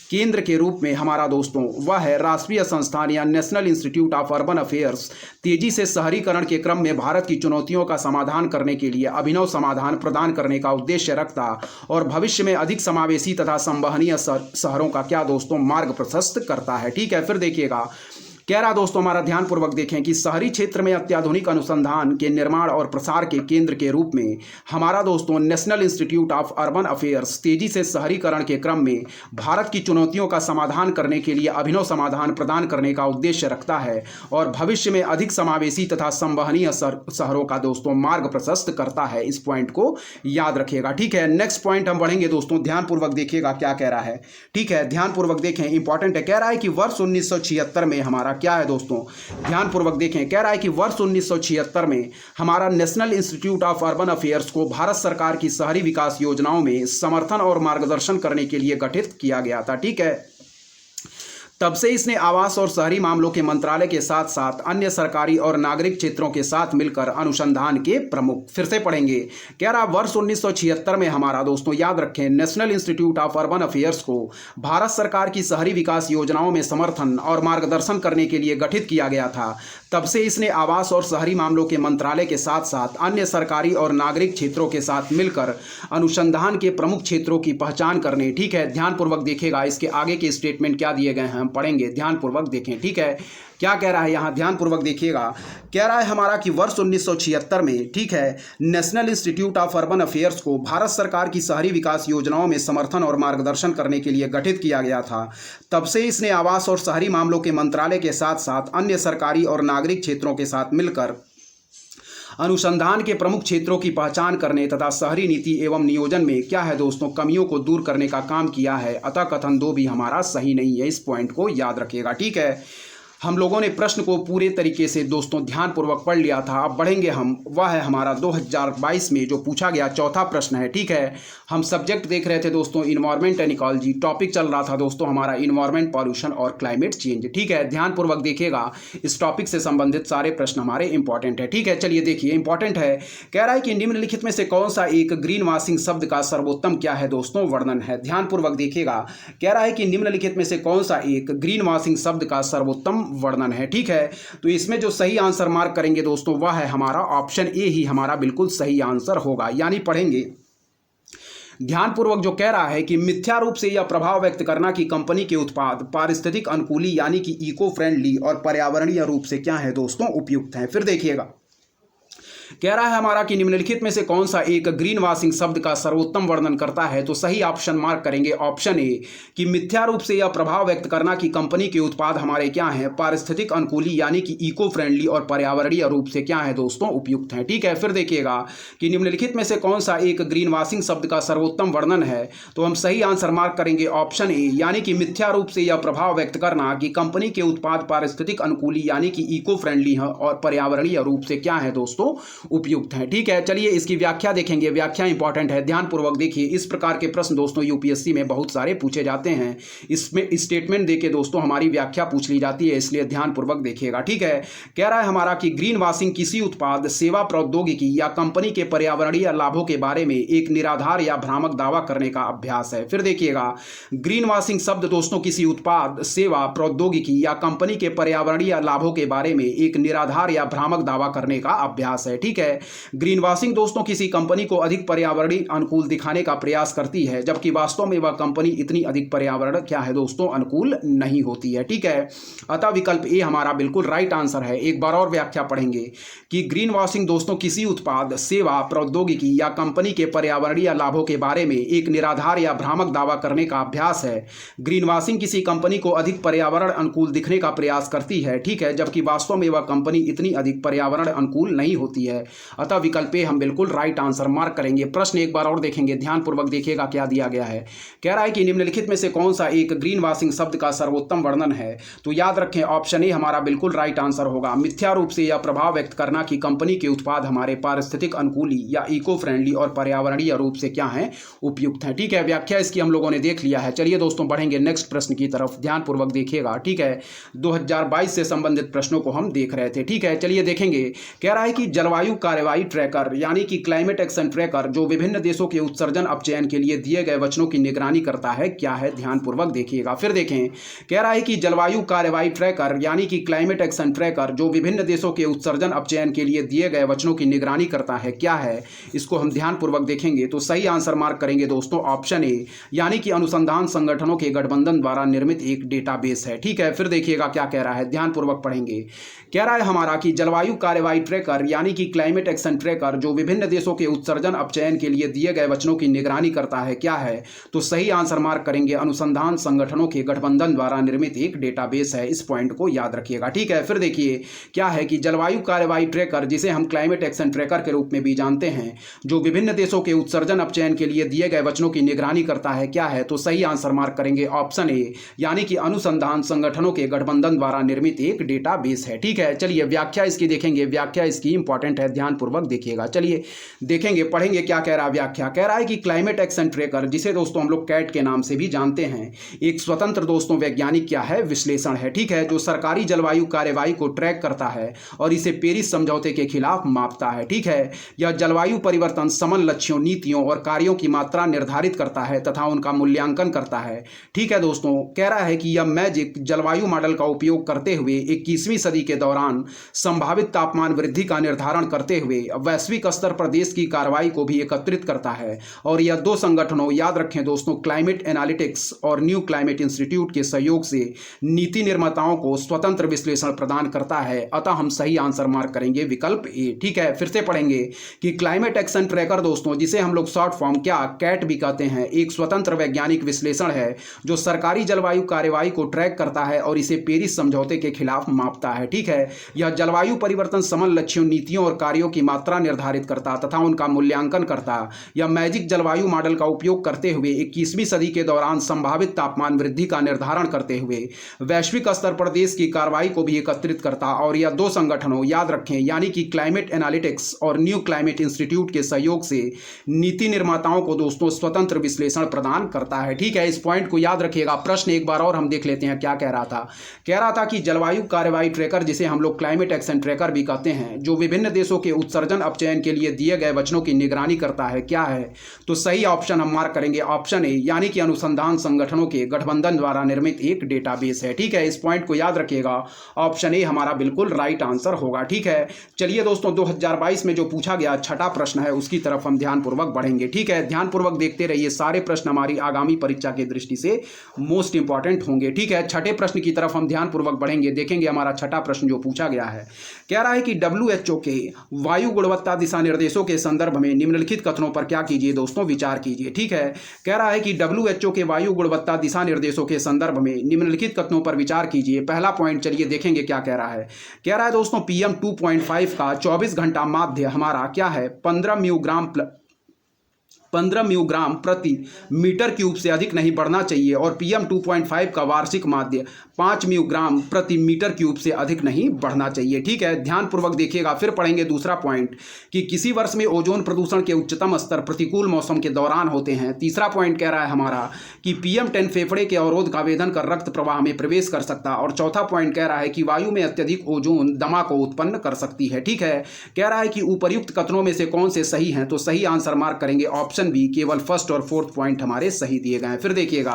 केंद्र के रूप में हमारा दोस्तों वह है राष्ट्रीय संस्थान या national institute of urban affairs तेजी से शहरीकरण के क्रम में भारत की चुनौतियों का समाधान करने के लिए अभिनव समाधान प्रदान करने का उद्देश्य रखता और भविष्य में अधिक समावेशी तथा संवहनीय शहरों का क्या दोस्तों, मार्ग प्रशस्त करता है। ठीक है, फिर देखिएगा, कह रहा दोस्तों हमारा ध्यानपूर्वक देखें कि शहरी क्षेत्र में अत्याधुनिक अनुसंधान के निर्माण और प्रसार के केंद्र के रूप में हमारा दोस्तों national institute of urban affairs तेजी से शहरीकरण के क्रम में भारत की चुनौतियों का समाधान करने के लिए अभिनव समाधान प्रदान करने का उद्देश्य रखता है और भविष्य में अधिक समावेशी तथा संवहनीय शहरों का दोस्तों मार्ग प्रशस्त करता है। इस पॉइंट को याद रखिएगा। ठीक है, नेक्स्ट पॉइंट हम बढ़ेंगे दोस्तों, ध्यानपूर्वक देखिएगा क्या कह रहा है। ठीक है, ध्यानपूर्वक देखें, इंपॉर्टेंट है। कह रहा है कि वर्ष 1976 में हमारा क्या है दोस्तों, ध्यानपूर्वक देखें, कह रहा है कि वर्ष 1976 में हमारा national institute of urban affairs को भारत सरकार की शहरी विकास योजनाओं में समर्थन और मार्गदर्शन करने के लिए गठित किया गया था। ठीक है, तब से इसने आवास और शहरी मामलों के मंत्रालय के साथ साथ अन्य सरकारी और नागरिक क्षेत्रों के साथ मिलकर अनुसंधान के प्रमुख, फिर से पढ़ेंगे, कह रहा वर्ष 1976 में हमारा दोस्तों याद रखें national institute of urban affairs को भारत सरकार की शहरी विकास योजनाओं में समर्थन और मार्गदर्शन करने के लिए गठित किया गया था। तब से इसने आवास और शहरी मामलों के मंत्रालय के साथ साथ अन्य सरकारी और नागरिक क्षेत्रों के साथ मिलकर अनुसंधान के प्रमुख क्षेत्रों की पहचान करने। ठीक है, ध्यानपूर्वक देखिएगा, इसके आगे के स्टेटमेंट क्या दिए गए हैं पढ़ेंगे, ध्यानपूर्वक देखें। ठीक है, क्या कह रहा है यहाँ, ध्यानपूर्वक देखिएगा, कह रहा है हमारा कि वर्ष 1976 में, ठीक है, national institute of urban affairs को भारत सरकार की शहरी विकास योजनाओं में समर्थन और मार्गदर्शन करने के लिए गठित किया गया था। तब से इसने आवास और शहरी मामलों के मंत्रालय के साथ साथ अन्य सरकारी और नागरिक क्षेत्रों के साथ मिलकर अनुसंधान के प्रमुख क्षेत्रों की पहचान करने तथा शहरी नीति एवं नियोजन में क्या है दोस्तों, कमियों को दूर करने का काम किया है। अतः कथन 2 भी हमारा सही नहीं है, इस पॉइंट को याद रखिएगा। ठीक है, हम लोगों ने प्रश्न को पूरे तरीके से दोस्तों ध्यानपूर्वक पढ़ लिया था। अब बढ़ेंगे हम, वह है हमारा 2022 में जो पूछा गया चौथा प्रश्न है। ठीक है, हम सब्जेक्ट देख रहे थे दोस्तों इन्वायरमेंट एंड इकोलॉजी, टॉपिक चल रहा था दोस्तों हमारा इन्वायरमेंट, पॉल्यूशन और क्लाइमेट चेंज। ठीक है, ध्यानपूर्वक देखिएगा, इस टॉपिक से संबंधित सारे प्रश्न हमारे इंपॉर्टेंट है। ठीक है, चलिए देखिए, इंपॉर्टेंट है, कह रहा है कि निम्नलिखित में से कौन सा एक ग्रीन वॉशिंग शब्द का सर्वोत्तम क्या है दोस्तों, वर्णन है। ध्यानपूर्वक देखिएगा, कह रहा है कि निम्नलिखित में से कौन सा एक ग्रीन वॉशिंग शब्द का सर्वोत्तम वर्णन है। ठीक है, तो इसमें जो सही आंसर मार्क करेंगे दोस्तों वह है हमारा ऑप्शन ए ही हमारा बिल्कुल सही आंसर होगा। यानी पढ़ेंगे ध्यानपूर्वक, जो कह रहा है कि मिथ्या रूप से यह प्रभाव व्यक्त करना कि कंपनी के उत्पाद पारिस्थितिक अनुकूली यानी कि इको फ्रेंडली और पर्यावरणीय रूप से क्या है दोस्तों, उपयुक्त हैं। फिर देखिएगा, कह रहा है हमारा कि निम्नलिखित में से कौन सा एक ग्रीन वॉशिंग शब्द का सर्वोत्तम वर्णन करता है। तो सही ऑप्शन मार्क करेंगे ऑप्शन ए कि मिथ्या रूप से यह प्रभाव व्यक्त करना कि कंपनी के उत्पाद हमारे क्या हैं, पारिस्थितिक अनुकूली यानी कि इको फ्रेंडली और पर्यावरणीय रूप से क्या है दोस्तों, उपयुक्त हैं। ठीक है, फिर देखिएगा कि निम्नलिखित में से कौन सा एक ग्रीन वॉशिंग शब्द का सर्वोत्तम वर्णन है। तो हम सही आंसर मार्क करेंगे ऑप्शन ए, यानी कि मिथ्या रूप से यह प्रभाव व्यक्त करना कि कंपनी के उत्पाद पारिस्थितिक अनुकूली यानी कि इको फ्रेंडली है और पर्यावरणीय रूप से क्या है दोस्तों, उपयुक्त है। ठीक है, चलिए इसकी व्याख्या देखेंगे, व्याख्या इंपॉर्टेंट है, ध्यानपूर्वक देखिए। इस प्रकार के प्रश्न दोस्तों यूपीएससी में बहुत सारे पूछे जाते हैं, इसमें स्टेटमेंट देके दोस्तों हमारी व्याख्या पूछ ली जाती है, इसलिए ध्यानपूर्वक देखिएगा। ठीक है, कह रहा है हमारा कि ग्रीन वॉशिंग किसी उत्पाद, सेवा, प्रौद्योगिकी या कंपनी के पर्यावरणीय लाभों के बारे में एक निराधार या भ्रामक दावा करने का अभ्यास है। फिर देखिएगा, ग्रीन वॉशिंग शब्द दोस्तों किसी उत्पाद, सेवा, प्रौद्योगिकी या कंपनी के पर्यावरणीय लाभों के बारे में एक निराधार या भ्रामक दावा करने का अभ्यास है। ठीक ठीक है। ग्रीन वॉशिंग दोस्तों किसी कंपनी को अधिक पर्यावरणीय अनुकूल दिखाने का प्रयास करती है, जबकि वास्तव में वह कंपनी इतनी अधिक पर्यावरण क्या है दोस्तों अनुकूल नहीं होती है, ठीक है। अतः विकल्प ए हमारा बिल्कुल राइट आंसर है। एक बार और व्याख्या पढ़ेंगे कि ग्रीन वॉशिंग दोस्तों किसी उत्पाद, सेवा, प्रौद्योगिकी या कंपनी के पर्यावरणीय लाभों के बारे में एक निराधार या भ्रामक दावा करने का अभ्यास है। ग्रीन वॉशिंग किसी कंपनी को अधिक पर्यावरण अनुकूल दिखने का प्रयास करती है, ठीक है, जबकि वास्तव में वह कंपनी इतनी अधिक पर्यावरण अनुकूल नहीं होती है। अतः विकल्प ए हम बिल्कुल राइट आंसर मार्क करेंगे। प्रश्न एक बार और देखेंगे, ध्यानपूर्वक देखिएगा क्या दिया गया है। कह रहा है कि निम्नलिखित में से कौन सा एक ग्रीन वॉशिंग शब्द का सर्वोत्तम वर्णन है। तो याद रखें ऑप्शन ए हमारा बिल्कुल राइट आंसर होगा। मिथ्या रूप से यह प्रभाव व्यक्त करना कि कंपनी के उत्पाद हमारे पारिस्थितिक अनुकूली या इको फ्रेंडली और पर्यावरणीय रूप से क्या है उपयुक्त है, ठीक है। व्याख्या इसकी हम लोगों ने देख लिया है। चलिए दोस्तों बढ़ेंगे नेक्स्ट प्रश्न की तरफ, ध्यानपूर्वक देखिएगा, ठीक है। 2022 से संबंधित प्रश्नों को हम देख रहे थे, ठीक है। चलिए देखेंगे। कह रहा है कि जलवायु कार्यवाही ट्रैकर यानी कि क्लाइमेट एक्शन ट्रैकर जो विभिन्न देशों के उत्सर्जन अपचयन के लिए दिए गए वचनों की निगरानी करता है, क्या है, ध्यानपूर्वक देखिएगा। फिर देखें, कह रहा है कि जलवायु कार्यवाही ट्रैकर यानी कि क्लाइमेट एक्शन ट्रैकर जो विभिन्न देशों के उत्सर्जन अपचयन के लिए दिए गए वचनों की निगरानी करता है, क्या है, इसको हम ध्यानपूर्वक देखेंगे। तो सही आंसर मार्क करेंगे दोस्तों ऑप्शन ए, यानी कि अनुसंधान संगठनों के गठबंधन द्वारा निर्मित एक डेटाबेस है, ठीक है। फिर देखिएगा क्या कह रहा है, ध्यानपूर्वक पढ़ेंगे। कह रहा है हमारा कि जलवायु कार्यवाही ट्रैकर यानी कि क्लाइमेट एक्शन ट्रैकर जो विभिन्न देशों के उत्सर्जन अपचयन के लिए दिए गए वचनों की निगरानी करता है, क्या है, तो सही आंसर मार्क करेंगे अनुसंधान संगठनों के गठबंधन द्वारा निर्मित एक डेटाबेस है। इस पॉइंट को याद रखिएगा, ठीक है। फिर देखिए क्या है कि जलवायु कार्यवाही ट्रैकर जिसे हम क्लाइमेट एक्शन ट्रैकर के रूप में भी जानते हैं, जो विभिन्न देशों के उत्सर्जन अपचयन के लिए दिए गए वचनों की निगरानी करता है, क्या है, तो सही आंसर मार्क करेंगे ऑप्शन ए, यानी कि अनुसंधान संगठनों के गठबंधन द्वारा निर्मित एक डेटाबेस है, ठीक है। चलिए व्याख्या इसकी देखेंगे। व्याख्या इसकी इंपॉर्टेंट है, ध्यानपूर्वक देखिएगा। चलिए देखेंगे, पढ़ेंगे क्या कह रहा है व्याख्या। कह रहा है कि क्लाइमेट एक्शन ट्रैकर जिसे दोस्तों हम लोग कैट के नाम से भी जानते हैं, एक स्वतंत्र दोस्तों वैज्ञानिक क्या है, विश्लेषण है, ठीक है, जो सरकारी जलवायु कार्यवाही को ट्रैक करता है और इसे पेरिस समझौते के खिलाफ मापता है, ठीक है। यह जलवायु परिवर्तन समन लक्ष्यों, नीतियों और कार्यों की मात्रा निर्धारित करता है तथा उनका मूल्यांकन करता है, ठीक है दोस्तों। कह रहा है कि यह मैजिक जलवायु मॉडल का उपयोग करते हुए 21वीं सदी के दौरान संभावित तापमान वृद्धि का निर्धारण करते हुए वैश्विक स्तर पर देश की कार्रवाई को भी एकत्रित करता है। और यह दो संगठनों, याद रखें दोस्तों, क्लाइमेट एनालिटिक्स और न्यू क्लाइमेट इंस्टीट्यूट के सहयोग से नीति निर्माताओं को स्वतंत्र विश्लेषण प्रदान करता है। अतः हम सही आंसर मार्क करेंगे विकल्प ए, ठीक है। फिर से पढ़ेंगे कि क्लाइमेट एक्शन ट्रैकर दोस्तों जिसे हम लोग शॉर्ट फॉर्म क्या कैट भी कहते हैं, एक स्वतंत्र वैज्ञानिक विश्लेषण है जो सरकारी जलवायु कार्यवाही को ट्रैक करता है और इसे पेरिस समझौते के खिलाफ मापता है, ठीक है। यह जलवायु परिवर्तन समन लक्ष्यों, नीतियों और कार्यों की मात्रा निर्धारित करता तथा उनका मूल्यांकन करता। यह मैजिक जलवायु मॉडल का उपयोग करते हुए 21वीं सदी के दौरान संभावित तापमान वृद्धि का निर्धारण करते हुए वैश्विक स्तर पर देश की कार्रवाई को भी एकत्रित करता। और यह दो संगठनों, याद रखें, यानी कि क्लाइमेट एनालिटिक्स और न्यू क्लाइमेट इंस्टीट्यूट के सहयोग से नीति निर्माताओं को दोस्तों स्वतंत्र विश्लेषण प्रदान करता है, ठीक है। इस पॉइंट को याद रखिएगा। प्रश्न एक बार और हम देख लेते हैं क्या कह रहा था। कह रहा था कि जलवायु कार्यवाही ट्रैकर जिसे हम लोग क्लाइमेट एक्शन ट्रैकर भी कहते हैं, जो विभिन्न देशों के उत्सर्जन अपचयन के लिए दिए गए वचनों की निगरानी करता है, क्या है, तो सही ऑप्शन हम मार्क करेंगे ऑप्शन ए, यानी कि अनुसंधान संगठनों के गठबंधन द्वारा निर्मित एक डेटाबेस है, ठीक है। इस पॉइंट को याद रखिएगा। ऑप्शन ए हमारा बिल्कुल राइट आंसर होगा, ठीक है। चलिए दोस्तों 2022 में जो पूछा गया छठा प्रश्न है उसकी तरफ हम ध्यानपूर्वक बढ़ेंगे, ठीक है। ध्यानपूर्वक देखते रहिए, सारे प्रश्न हमारी आगामी परीक्षा की दृष्टि से मोस्ट इंपॉर्टेंट होंगे, ठीक है। छठे प्रश्न की तरफ हम ध्यानपूर्वक बढ़ेंगे, देखेंगे हमारा छठा प्रश्न जो पूछा गया है। कह रहा है कि WHO के वायु गुणवत्ता दिशा निर्देशों के संदर्भ में निम्नलिखित कथनों पर क्या कीजिए दोस्तों, विचार कीजिए, ठीक है। कह रहा है कि WHO के वायु गुणवत्ता दिशा निर्देशों के संदर्भ में निम्नलिखित कथनों पर विचार कीजिए। पहला पॉइंट चलिए देखेंगे क्या कह रहा है। कह रहा है दोस्तों PM 2.5 का 24 घंटा माध्य हमारा क्या है 15 म्यूग्राम प्रति मीटर क्यूब से अधिक नहीं बढ़ना चाहिए और PM 2.5 का वार्षिक माध्य 5 म्यूग्राम प्रति मीटर क्यूब से अधिक नहीं बढ़ना चाहिए, ठीक है। ध्यानपूर्वक देखिएगा। फिर पढ़ेंगे दूसरा पॉइंट कि किसी वर्ष में ओजोन प्रदूषण के उच्चतम स्तर प्रतिकूल मौसम के दौरान होते हैं। तीसरा पॉइंट कह रहा है हमारा कि PM10 फेफड़े के अवरोध का आवेदन कर रक्त प्रवाह में प्रवेश कर सकता। और चौथा पॉइंट कह रहा है कि वायु में अत्यधिक ओजोन दमा को उत्पन्न कर सकती है, ठीक है। कह रहा है कि उपर्युक्त कथनों में से कौन से सही हैं, तो सही आंसर मार्क करेंगे ऑप्शन ऑप्शन बी केवल फर्स्ट और फोर्थ पॉइंट हमारे सही दिए गए हैं। फिर देखिएगा,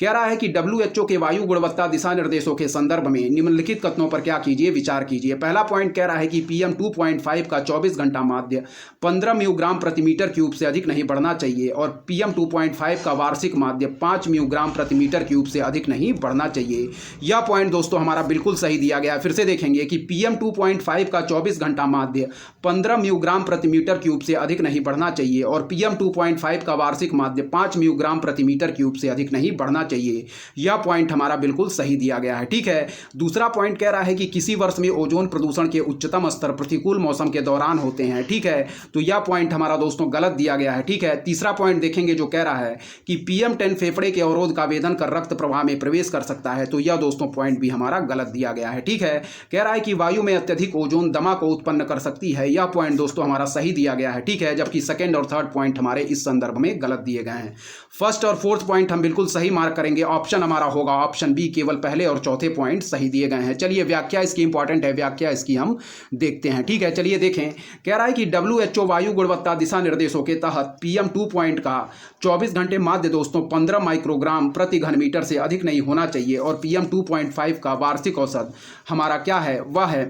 कह रहा है कि WHO के वायु गुणवत्ता दिशा निर्देशों के संदर्भ में निम्नलिखित कथनों पर क्या कीजिए, विचार कीजिए। पहला पॉइंट कह रहा है कि PM 2.5 का 24 घंटा माध्य 15 म्यूग्राम प्रति मीटर क्यूब से अधिक नहीं बढ़ना चाहिए और PM 2.5 का वार्षिक माध्य 5 म्यूग्राम प्रति मीटर क्यूब से अधिक नहीं बढ़ना चाहिए। यह पॉइंट दोस्तों हमारा बिल्कुल सही दिया गया। फिर से देखेंगे कि PM 2.5 का 24 घंटा माध्य 15 म्यूग्राम प्रति मीटर क्यूब से अधिक नहीं बढ़ना चाहिए और PM 2.5 का वार्षिक माध्य 5 म्यूग्राम प्रति मीटर क्यूब से अधिक नहीं बढ़ना चाहिए। यह पॉइंट हमारा बिल्कुल सही दिया गया है। ठीक है, दूसरा पॉइंट कह रहा है कि किसी वर्ष में ओजोन प्रदूषण के उच्चतम स्तर प्रतिकूल मौसम के दौरान होते हैं। ठीक है, तो यह पॉइंट हमारा दोस्तों गलत दिया गया है। ठीक है, तीसरा पॉइंट देखेंगे जो कह रहा है कि PM 10 फेफड़े के अवरोध का वेदन कर रक्त प्रवाह में प्रवेश कर सकता है, तो यह दोस्तों पॉइंट भी हमारा गलत दिया गया है। ठीक है, कह रहा है कि वायु में अत्यधिक ओजोन दमा को उत्पन्न कर सकती है, यह पॉइंट दोस्तों हमारा सही दिया गया है। ठीक है, जबकि सेकंड और थर्ड पॉइंट हमारे इस संदर्भ में गलत दिए गए हैं। फर्स्ट और फोर्थ पॉइंट हम बिल्कुल सही मार्क करेंगे। ऑप्शन हमारा होगा ऑप्शन बी, केवल पहले और चौथे पॉइंट सही दिए गए हैं। चलिए व्याख्या इसकी इंपॉर्टेंट है, व्याख्या इसकी हम देखते हैं। ठीक है, चलिए देखें, कह रहा है कि WHO वायु गुणवत्ता दिशा निर्देशों के तहत PM 2 पॉइंट का 24 घंटे माध्य दोस्तों 15 माइक्रोग्राम प्रति घन मीटर से अधिक नहीं होना चाहिए और PM 2.5 का वार्षिक औसत हमारा क्या है, वह है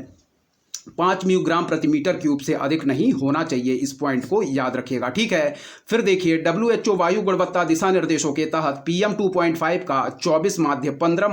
5 म्यूग्राम प्रति मीटर क्यूब से अधिक नहीं होना चाहिए। इस पॉइंट को याद रखिएगा। ठीक है, फिर देखिए, WHO वायु गुणवत्ता दिशा निर्देशों के तहत PM 2.5 का 24 माध्य 15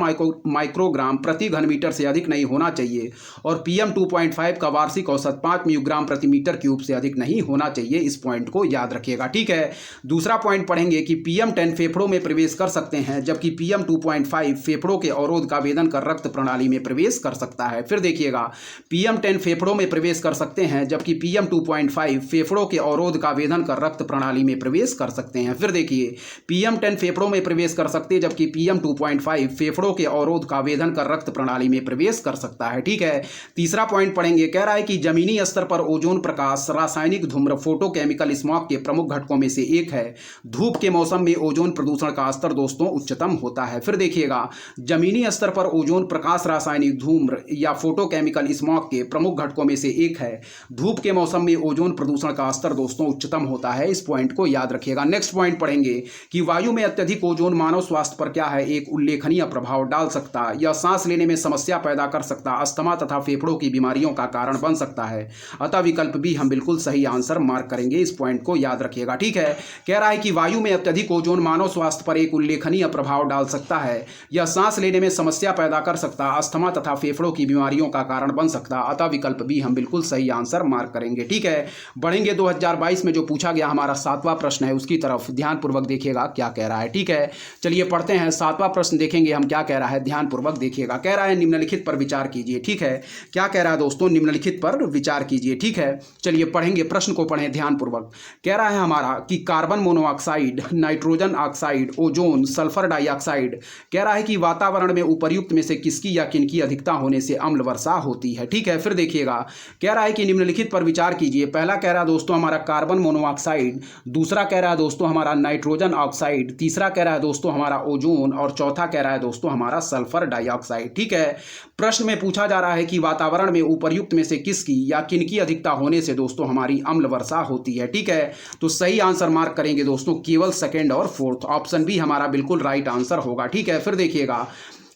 माइक्रोग्राम प्रति घन मीटर से अधिक नहीं होना चाहिए और PM 2.5 का वार्षिक औसत 5 म्यूग्राम प्रति मीटर क्यूब से अधिक नहीं होना चाहिए। इस पॉइंट को याद रखिएगा। ठीक है, दूसरा पॉइंट पढ़ेंगे कि PM 10 फेफड़ों में प्रवेश कर सकते हैं जबकि PM 2.5 फेफड़ों के अवरोध का वेदन कर रक्त प्रणाली में प्रवेश कर सकता है। फिर देखिएगा, PM 10 फेफड़ों में प्रवेश कर सकते हैं जबकि PM 2.5 फेफड़ों के अवरोध का वेदन कर रक्त प्रणाली में प्रवेश कर सकते हैं। फिर देखिए, PM 10 फेफड़ों में प्रवेश कर सकते हैं जबकि PM 2.5 फेफड़ों के अवरोध का वेदन कर रक्त प्रणाली में प्रवेश कर सकता है। ठीक है, तीसरा पॉइंट पढ़ेंगे, कह रहा है कि जमीनी स्तर पर ओजोन प्रकाश रासायनिक धूम्र फोटोकेमिकल स्मॉग के प्रमुख घटकों में से एक है। धूप के मौसम में ओजोन प्रदूषण का स्तर दोस्तों उच्चतम होता है। फिर देखिएगा, जमीनी स्तर पर ओजोन प्रकाश रासायनिक धूम्र या फोटोकेमिकल स्मॉग के प्रमुख घटकों में से एक है। धूप के मौसम में ओजोन प्रदूषण का स्तर दोस्तों उच्चतम होता है। इस पॉइंट को याद रखिएगा। नेक्स्ट पॉइंट पढ़ेंगे कि वायु में अत्यधिक ओजोन मानव स्वास्थ्य पर क्या है, एक उल्लेखनीय प्रभाव डाल सकता है। यह सांस लेने में समस्या पैदा कर सकता, अस्थमा तथा फेफड़ों की बीमारियों का कारण बन सकता है। अतः विकल्प भी हम बिल्कुल सही आंसर मार्क करेंगे। इस पॉइंट को याद रखिएगा। ठीक है, कह रहा है कि वायु में अत्यधिक ओजोन मानव स्वास्थ्य पर एक उल्लेखनीय प्रभाव डाल सकता है। यह सांस लेने में समस्या पैदा कर सकता, अस्थमा तथा फेफड़ों की बीमारियों का कारण बन सकता। अतः विकल्प भी हम बिल्कुल सही आंसर मार्क करेंगे। ठीक है, बढ़ेंगे 2022 में जो पूछा गया हमारा 7वां प्रश्न है उसकी तरफ ध्यानपूर्वक देखिएगा क्या कह रहा है। ठीक है, चलिए पढ़ते हैं। 7वां प्रश्न देखेंगे हम क्या कह रहा है, ध्यानपूर्वक देखिएगा। कह रहा है निम्नलिखित पर विचार कीजिए। ठीक है, क्या कह रहा है दोस्तों, निम्नलिखित पर विचार कीजिए। ठीक है, चलिए पढ़ेंगे, प्रश्न को पढ़ें ध्यानपूर्वक। कह रहा है हमारा कि carbon monoxide, nitrogen oxide, ozone, sulphur dioxide, कह रहा है कि वातावरण में उपर्युक्त में से किसकी या किनकी अधिकता होने से अम्ल वर्षा होती है। ठीक है, फिर देखिएगा, कह रहा है कि निम्नलिखित पर विचार कीजिए। पहला कह रहा है दोस्तों हमारा कार्बन मोनोऑक्साइड, दूसरा कह रहा है दोस्तों हमारा नाइट्रोजन ऑक्साइड, तीसरा कह रहा है दोस्तों हमारा ओजोन और चौथा कह रहा है दोस्तों हमारा सल्फर डाइऑक्साइड। ठीक है, प्रश्न में पूछा जा रहा है कि वातावरण में उपर्युक्त में से किसकी या किनकी अधिकता होने से दोस्तों हमारी अम्ल वर्षा होती है। ठीक है, तो सही आंसर मार्क करेंगे दोस्तों केवल सेकंड और फोर्थ। ऑप्शन बी हमारा बिल्कुल राइट आंसर होगा। ठीक है, फिर देखिएगा,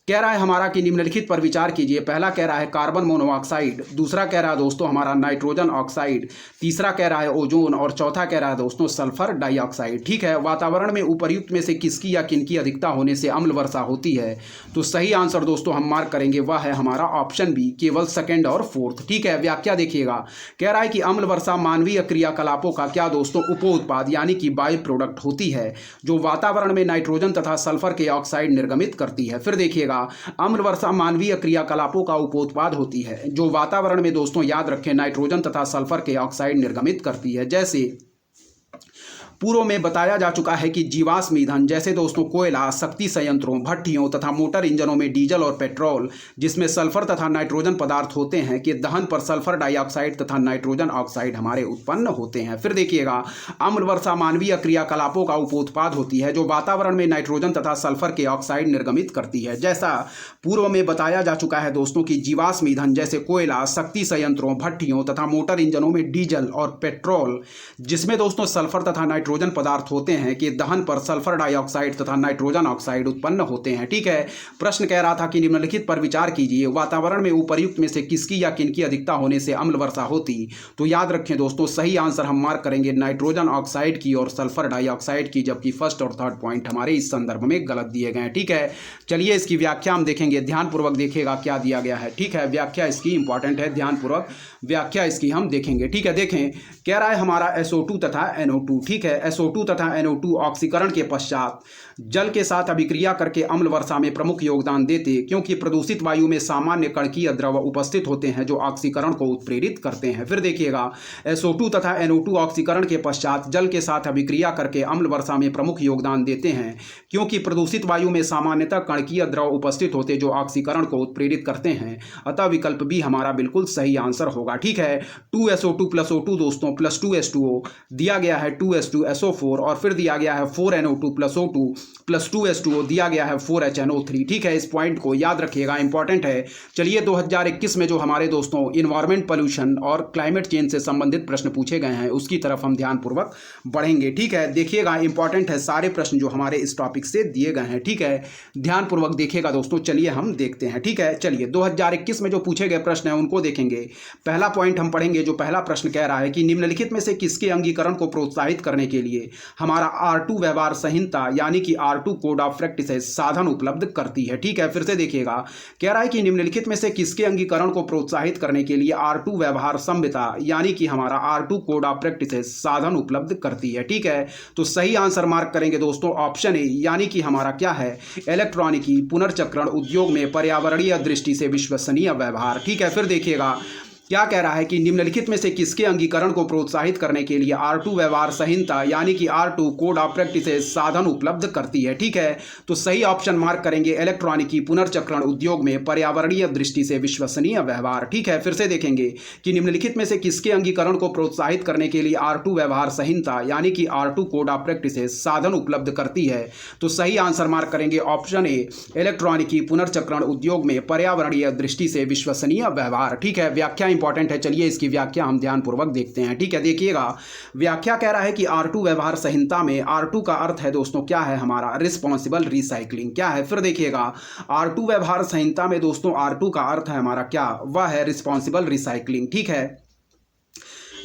कह रहा है हमारा कि निम्नलिखित पर विचार कीजिए। पहला कह रहा है कार्बन मोनोऑक्साइड, दूसरा कह रहा है दोस्तों हमारा नाइट्रोजन ऑक्साइड, तीसरा कह रहा है ओजोन और चौथा कह रहा है दोस्तों सल्फर डाइऑक्साइड। ठीक है, वातावरण में उपर्युक्त में से किसकी या किनकी अधिकता होने से अम्ल वर्षा होती है, तो सही आंसर दोस्तों हम मार्क करेंगे वह है हमारा ऑप्शन बी, केवल सेकंड और फोर्थ। ठीक है, व्याख्या देखिएगा। कह रहा है कि अम्ल वर्षा मानवीय क्रियाकलापों का क्या दोस्तों उपोत्पाद यानी कि बाई प्रोडक्ट होती है, जो वातावरण में नाइट्रोजन तथा सल्फर के ऑक्साइड निर्गमित करती है। फिर देखिएगा, अम्ल वर्षा मानवीय क्रियाकलापों का उपोत्पाद होती है जो वातावरण में दोस्तों याद रखें नाइट्रोजन तथा सल्फर के ऑक्साइड निर्गमित करती है। जैसे पूर्व में बताया जा चुका है कि जीवाश्म ईंधन जैसे दोस्तों कोयला, शक्ति संयंत्रों, भट्टियों तथा मोटर इंजनों में डीजल और पेट्रोल जिसमें सल्फर तथा नाइट्रोजन पदार्थ होते हैं कि दहन पर सल्फर डाइऑक्साइड तथा नाइट्रोजन ऑक्साइड हमारे उत्पन्न होते हैं। फिर देखिएगा, अम्ल वर्षा मानवीय क्रियाकलापों का उपोत्पाद होती है जो वातावरण में नाइट्रोजन तथा सल्फर के ऑक्साइड निर्गमित करती है। जैसा पूर्व में बताया जा चुका है दोस्तों कि जीवाश्म ईंधन जैसे कोयला, शक्ति संयंत्रों, भट्टियों तथा मोटर इंजनों में डीजल और पेट्रोल जिसमें दोस्तों सल्फर तथा नाइट्रोजन पदार्थ होते हैं कि दहन पर सल्फर डाइऑक्साइड तथा नाइट्रोजन ऑक्साइड उत्पन्न होते हैं। ठीक है, प्रश्न कह रहा था कि निम्नलिखित पर विचार कीजिए, वातावरण में उपर्युक्त में से किसकी या किनकी अधिकता होने से अम्ल वर्षा होती। तो याद रखें दोस्तों, सही आंसर हम मार्क करेंगे नाइट्रोजन ऑक्साइड की और सल्फर डाइऑक्साइड की, जबकि फर्स्ट और थर्ड पॉइंट हमारे इस संदर्भ में गलत दिए गए हैं। ठीक है, चलिए इसकी व्याख्या हम देखेंगे, ध्यानपूर्वक देखिएगा क्या दिया गया है। ठीक है, व्याख्या इसकी इंपॉर्टेंट है, ध्यानपूर्वक व्याख्या इसकी हम देखेंगे। ठीक है, देखें, कह रहा है हमारा SO2 तथा NO2। ठीक है, SO2 तथा NO2 ऑक्सीकरण के पश्चात जल के साथ अभिक्रिया करके अम्ल वर्षा में प्रमुख योगदान देते, क्योंकि प्रदूषित वायु में सामान्य कणकीय द्रव उपस्थित होते हैं जो ऑक्सीकरण को उत्प्रेरित करते हैं। फिर देखिएगा, SO2 तथा NO2 ऑक्सीकरण के पश्चात जल के साथ अभिक्रिया करके अम्ल वर्षा में प्रमुख योगदान देते हैं, क्योंकि प्रदूषित वायु में सामान्यतः कणकीय द्रव उपस्थित होते जो ऑक्सीकरण को उत्प्रेरित करते हैं। अतः विकल्प भी हमारा बिल्कुल सही आंसर होगा। ठीक है, 2SO2 + O2 दोस्तों प्लस 2H2O दिया गया है 2H2SO4, और फिर दिया गया है 4NO2 + O2 प्लस 2H2O दिया गया है 4HNO3। ठीक है, इस पॉइंट को याद रखिएगा, इंपॉर्टेंट है। चलिए 2021 में जो हमारे दोस्तों इन्वायरमेंट पोल्यूशन और क्लाइमेट चेंज से संबंधित प्रश्न पूछे गए हैं उसकी तरफ हम ध्यानपूर्वक बढ़ेंगे। ठीक है, देखिएगा, इंपॉर्टेंट है सारे प्रश्न जो हमारे इस टॉपिक से दिए गए हैं। ठीक है, ध्यानपूर्वक देखिएगा दोस्तों। चलिए हम देखते हैं। ठीक है, चलिए 2021 में जो पूछे गए प्रश्न हैं उनको देखेंगे। पहला पॉइंट हम पढ़ेंगे, जो पहला प्रश्न कह रहा है कि निम्नलिखित में से किसके अंगीकरण को प्रोत्साहित करने के लिए हमारा R2 व्यवहार संहिता यानी कि R2 कोड ऑफ प्रैक्टिस साधन उपलब्ध करती है। ठीक है, फिर से देखिएगा, कह रहा है कि निम्नलिखित में से किसके अंगीकरण को प्रोत्साहित करने के लिए R2 व्यवहार संहिता यानी कि हमारा R2 कोड ऑफ प्रैक्टिस साधन उपलब्ध करती है। ठीक है, तो सही आंसर मार्क करेंगे दोस्तों ऑप्शन ए, यानी कि हमारा क्या है, इलेक्ट्रॉनिकी पुनर्चक्रण उद्योग में पर्यावरणीय दृष्टि से विश्वसनीय व्यवहार। ठीक है, फिर देखिएगा क्या कह रहा है कि निम्नलिखित में से किसके अंगीकरण को प्रोत्साहित करने के लिए R2 व्यवहार संहिता यानी कि R2 कोड ऑफ प्रैक्टिस साधन उपलब्ध करती है। ठीक है, तो सही ऑप्शन मार्क करेंगे इलेक्ट्रॉनिकी पुनर्चक्रण उद्योग में पर्यावरणीय दृष्टि से विश्वसनीय व्यवहार। ठीक है, फिर से देखेंगे कि निम्नलिखित में से किसके अंगीकरण को प्रोत्साहित करने के लिए R2 व्यवहार संहिता यानी कि R2 कोड ऑफ प्रैक्टिस साधन उपलब्ध करती है। तो सही आंसर मार्क करेंगे ऑप्शन ए, इलेक्ट्रॉनिकी पुनर्चक्रण उद्योग में पर्यावरणीय दृष्टि से विश्वसनीय व्यवहार। ठीक है, व्याख्या इंपॉर्टेंट है, चलिए इसकी व्याख्या हम ध्यानपूर्वक देखते हैं। ठीक है, देखिएगा, व्याख्या कह रहा है कि R2 व्यवहार संहिता में R2 का अर्थ है दोस्तों क्या है, हमारा रिस्पॉन्सिबल रिसाइकलिंग। क्या है, फिर देखिएगा, R2 व्यवहार संहिता में दोस्तों R2 का अर्थ है हमारा क्या, वह है रिस्पॉन्सिबल रिसाइकलिंग। ठीक है,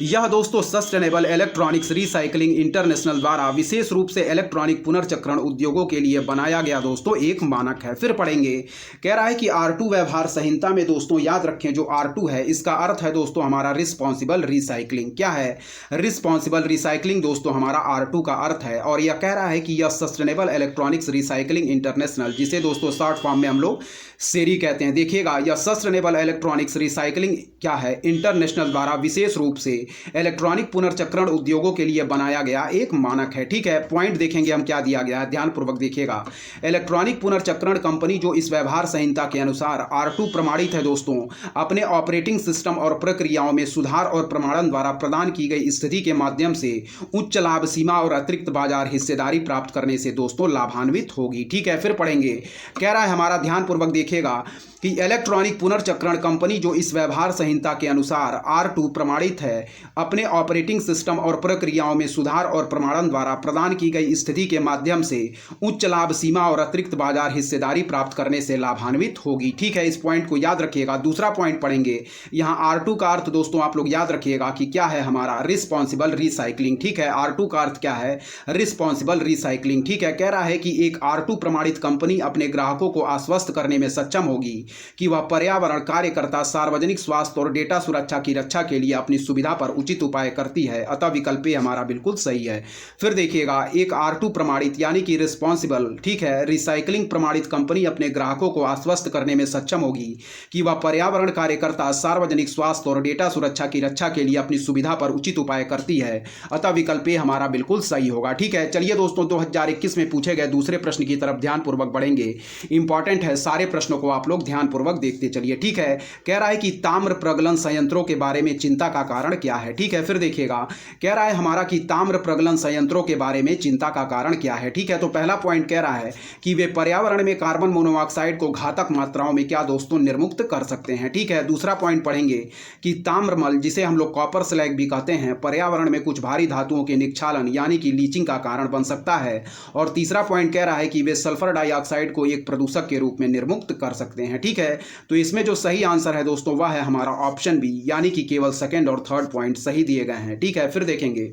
यह दोस्तों सस्टेनेबल इलेक्ट्रॉनिक्स रिसाइकलिंग इंटरनेशनल द्वारा विशेष रूप से इलेक्ट्रॉनिक पुनर्चक्रण उद्योगों के लिए बनाया गया दोस्तों एक मानक है। फिर पढ़ेंगे, कह रहा है कि R2 व्यवहार संहिता में दोस्तों याद रखें जो R2 है इसका अर्थ है दोस्तों हमारा रिस्पॉन्सिबल रिसाइकलिंग। क्या है, रिस्पॉन्सिबल रिसाइकलिंग दोस्तों हमारा R2 का अर्थ है, और यह कह रहा है कि यह सस्टेनेबल इलेक्ट्रॉनिक्स रिसाइकलिंग इंटरनेशनल, जिसे दोस्तों शॉर्ट फॉर्म में हम लोग सेरी कहते हैं। देखिएगा, यह सस्टेनेबल इलेक्ट्रॉनिक्स रिसाइकलिंग क्या है, इंटरनेशनल द्वारा विशेष रूप से इलेक्ट्रॉनिक पुनर्चक्रण उद्योगों के लिए बनाया गया एक मानक है। ठीक है, पॉइंट देखेंगे हम क्या दिया गया है, ध्यानपूर्वक देखिएगा। इलेक्ट्रॉनिक पुनर्चक्रण कंपनी जो इस व्यवहार संहिता के अनुसार R2 प्रमाणित है दोस्तों, अपने ऑपरेटिंग सिस्टम और प्रक्रियाओं में सुधार और प्रमाणन द्वारा प्रदान की गई स्थिति के माध्यम से उच्च लाभ सीमा और अतिरिक्त बाजार हिस्सेदारी प्राप्त करने से दोस्तों लाभान्वित होगी। ठीक है, फिर पढ़ेंगे, कह रहा है हमारा ध्यानपूर्वक देखिएगा कि इलेक्ट्रॉनिक पुनर्चक्रण कंपनी जो इस व्यवहार संहिता के अनुसार R2 प्रमाणित है, अपने ऑपरेटिंग सिस्टम और प्रक्रियाओं में सुधार और प्रमाणन द्वारा प्रदान की गई स्थिति के माध्यम से उच्च लाभ सीमा और अतिरिक्त बाजार हिस्सेदारी प्राप्त करने से लाभान्वित होगी। ठीक है, इस पॉइंट को याद रखिएगा। दूसरा पॉइंट पढ़ेंगे, यहाँ R2 का अर्थ दोस्तों आप लोग याद रखिएगा कि क्या है, हमारा रिस्पॉन्सिबल रिसाइकलिंग। ठीक है, R2 का अर्थ क्या है, रिस्पॉन्सिबल रिसाइकलिंग। ठीक है, कह रहा है कि एक R2 प्रमाणित कंपनी अपने ग्राहकों को आश्वस्त करने में सक्षम होगी कि वह पर्यावरण कार्यकर्ता सार्वजनिक स्वास्थ्य और डेटा सुरक्षा की रक्षा के लिए अपनी सुविधा पर उचित उपाय करती है। अतः विकल्प ए हमारा बिल्कुल सही है। फिर देखिएगा, एक R2 प्रमाणित यानी कि रिस्पॉन्सिबल, ठीक है, रिसाइकलिंग प्रमाणित कंपनी अपने ग्राहकों को आश्वस्त करने में सक्षम होगी कि वह पर्यावरण कार्यकर्ता सार्वजनिक स्वास्थ्य और डेटा सुरक्षा की रक्षा के लिए अपनी सुविधा पर उचित उपाय करती है। अतः विकल्प ए हमारा बिल्कुल सही होगा। ठीक है, चलिए दोस्तों 2021 में पूछे गए दूसरे प्रश्न की तरफ ध्यानपूर्वक बढ़ेंगे। इंपॉर्टेंट है, सारे प्रश्नों को आप लोग ध्यान ध्यानपूर्वक देखते चलिए। ठीक है, कह रहा है कि ताम्र प्रगलन संयंत्रों के बारे में चिंता का कारण क्या है। ठीक है, फिर देखिएगा, कह रहा है हमारा कि ताम्र प्रगलन संयंत्रों के बारे में चिंता का कारण क्या है। ठीक है, तो पहला पॉइंट कह रहा है कि वे पर्यावरण में कार्बन मोनोऑक्साइड को घातक मात्राओं में क्या दोस्तों निर्मुक्त कर सकते हैं। ठीक है, दूसरा पॉइंट पढ़ेंगे कि ताम्रमल, जिसे हम लोग कॉपर स्लैग भी कहते हैं, पर्यावरण में कुछ भारी धातुओं के निक्षालन यानी कि लीचिंग का कारण बन सकता है। और तीसरा पॉइंट कह रहा है कि वे सल्फर डाइऑक्साइड को एक प्रदूषक के रूप में निर्मुक्त कर सकते हैं। ठीक है, तो इसमें जो सही आंसर है दोस्तों वह है हमारा ऑप्शन बी, यानी कि केवल सेकंड और थर्ड पॉइंट सही दिए गए हैं। ठीक है, फिर देखेंगे,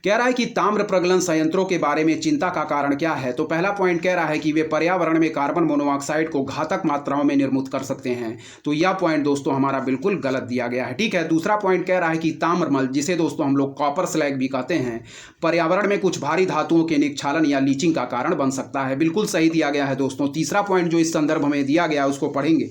कह रहा है कि ताम्र प्रगलन संयंत्रों के बारे में चिंता का कारण क्या है। तो पहला पॉइंट कह रहा है कि वे पर्यावरण में कार्बन मोनोऑक्साइड को घातक मात्राओं में निर्मुक्त कर सकते हैं। तो यह पॉइंट दोस्तों हमारा बिल्कुल गलत दिया गया है। ठीक है, दूसरा पॉइंट कह रहा है कि ताम्रमल, जिसे दोस्तों हम लोग कॉपर स्लैग भी कहते हैं, पर्यावरण में कुछ भारी धातुओं के निक्षालन या लीचिंग का कारण बन सकता है। बिल्कुल सही दिया गया है दोस्तों। तीसरा पॉइंट जो इस संदर्भ में दिया गया उसको पढ़ेंगे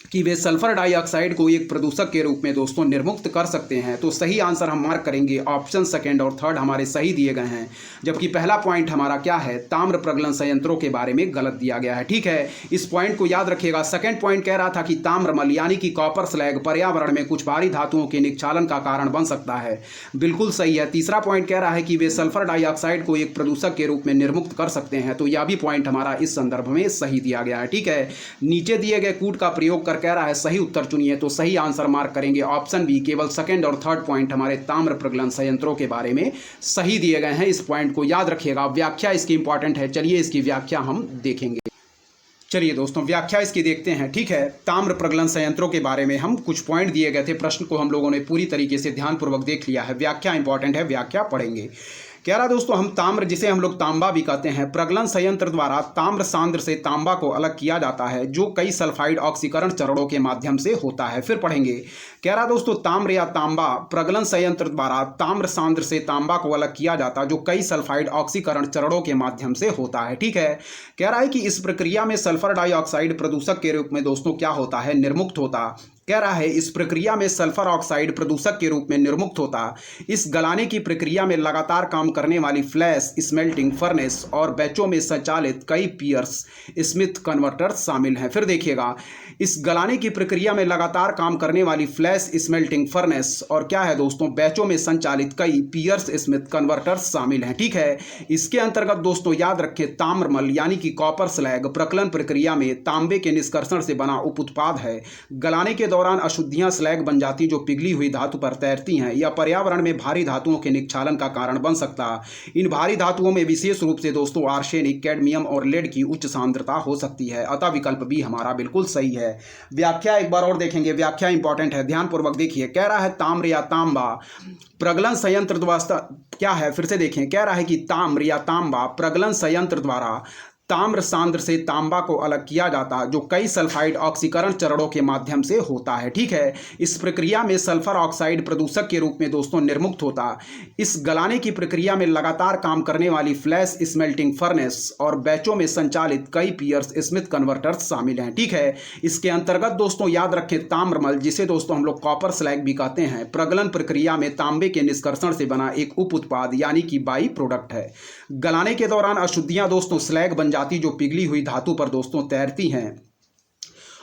कि वे सल्फर डाइऑक्साइड को एक प्रदूषक के रूप में दोस्तों निर्मुक्त कर सकते हैं। तो सही आंसर हम मार्क करेंगे, ऑप्शन सेकंड और थर्ड हमारे सही दिए गए हैं, जबकि पहला पॉइंट हमारा क्या है, ताम्र प्रगलन संयंत्रों के बारे में गलत दिया गया है। ठीक है, इस पॉइंट को याद रखिएगा। सेकंड पॉइंट कह रहा था कि ताम्रमल यानी कि कॉपर स्लैग पर्यावरण में कुछ भारी धातुओं के निक्षालन का कारण बन सकता है। बिल्कुल सही है। तीसरा पॉइंट कह रहा है कि वे सल्फर डाइऑक्साइड को एक प्रदूषक के रूप में निर्मुक्त कर सकते हैं। तो यह भी पॉइंट हमारा इस संदर्भ में सही दिया गया है। ठीक है, नीचे दिए गए कूट का प्रयोग कर कह रहा है सही उत्तर चुनिए। तो सही आंसर मार्क करेंगे ऑप्शन बी, केवल सेकंड और थर्ड पॉइंट हमारे ताम्र प्रगलन संयंत्रों के बारे में सही दिए गए हैं। इस पॉइंट को याद रखिएगा। व्याख्या इसकी इंपॉर्टेंट है। चलिए इसकी व्याख्या हम देखेंगे। चलिए दोस्तों व्याख्या इसकी देखते हैं। ठीक है, ताम्र प्रगलन संयंत्रों के बारे में हम कुछ पॉइंट दिए गए थे, प्रश्न को हम लोगों ने पूरी तरीके से ध्यानपूर्वक देख लिया है। व्याख्या इंपॉर्टेंट है, व्याख्या पढ़ेंगे। कह रहा दोस्तों हम ताम्र, जिसे हम लोग तांबा भी कहते हैं, प्रगलन संयंत्र द्वारा ताम्र सांद्र से तांबा को अलग किया जाता है, जो कई सल्फाइड ऑक्सीकरण चरणों के माध्यम से होता है। फिर पढ़ेंगे, कह रहा दोस्तों ताम्र या तांबा प्रगलन संयंत्र द्वारा ताम्र सांद्र से तांबा को अलग किया जाता, जो कई सल्फाइड ऑक्सीकरण चरणों के माध्यम से होता है। ठीक है, कह रहा है कि इस प्रक्रिया में सल्फर डाइऑक्साइड प्रदूषक के रूप में दोस्तों क्या होता है, निर्मुक्त होता। कह रहा है इस प्रक्रिया में सल्फर ऑक्साइड प्रदूषक के रूप में निर्मुक्त होता। इस गलाने की प्रक्रिया में लगातार काम करने वाली फ्लैश स्मेल्टिंग फर्नेस और बैचों में संचालित कई पियर्स स्मिथ कन्वर्टर शामिल हैं। फिर देखिएगा, इस गलाने की प्रक्रिया में लगातार काम करने वाली फ्लैश स्मेल्टिंग फर्नेस और क्या है दोस्तों, बैचों में संचालित कई पियर्स स्मिथ कन्वर्टर शामिल हैं। ठीक है, इसके अंतर्गत दोस्तों याद रखें ताम्रमल यानी कि कॉपर स्लैग प्रकलन प्रक्रिया में तांबे के निष्कर्षण से बना उप उत्पाद है। गलाने के दौरान अशुद्धियां स्लैग बन जाती जो पिघली हुई धातु पर तैरती हैं, या पर्यावरण में भारी धातुओं के निक्षालन का कारण बन सकता। इन भारी धातुओं में विशेष रूप से दोस्तों आर्सेनिक, कैडमियम और लेड की उच्च सांद्रता हो सकती है। अतः विकल्प बी हमारा बिल्कुल सही है। व्याख्या एक बार और देखेंगे, व्याख्या इंपॉर्टेंट है, ध्यानपूर्वक देखिए। कह रहा है ताम्र या तांबा प्रगलन संयंत्र द्वारा क्या है, फिर से देखें, कह रहा है कि ताम्र या तांबा प्रगलन संयंत्र द्वारा ताम्र सांद्र से तांबा को अलग किया जाता, जो कई सल्फाइड ऑक्सीकरण चरणों के माध्यम से होता है। ठीक है, इस प्रक्रिया में सल्फर ऑक्साइड प्रदूषक के रूप में दोस्तों निर्मुक्त होता। इस गलाने की प्रक्रिया में लगातार काम करने वाली फ्लैश स्मेल्टिंग फर्नेस और बैचों में संचालित कई पियर्स स्मिथ कन्वर्टर्स शामिल हैं। ठीक है, इसके अंतर्गत दोस्तों याद रखें ताम्रमल, जिसे दोस्तों हम लोग कॉपर स्लैग भी कहते हैं, प्रगलन प्रक्रिया में तांबे के निष्कर्षण से बना एक उप उत्पाद यानी कि बाई प्रोडक्ट है। गलाने के दौरान अशुद्धियां दोस्तों स्लैग बन जो पिघली हुई धातु पर दोस्तों तैरती हैं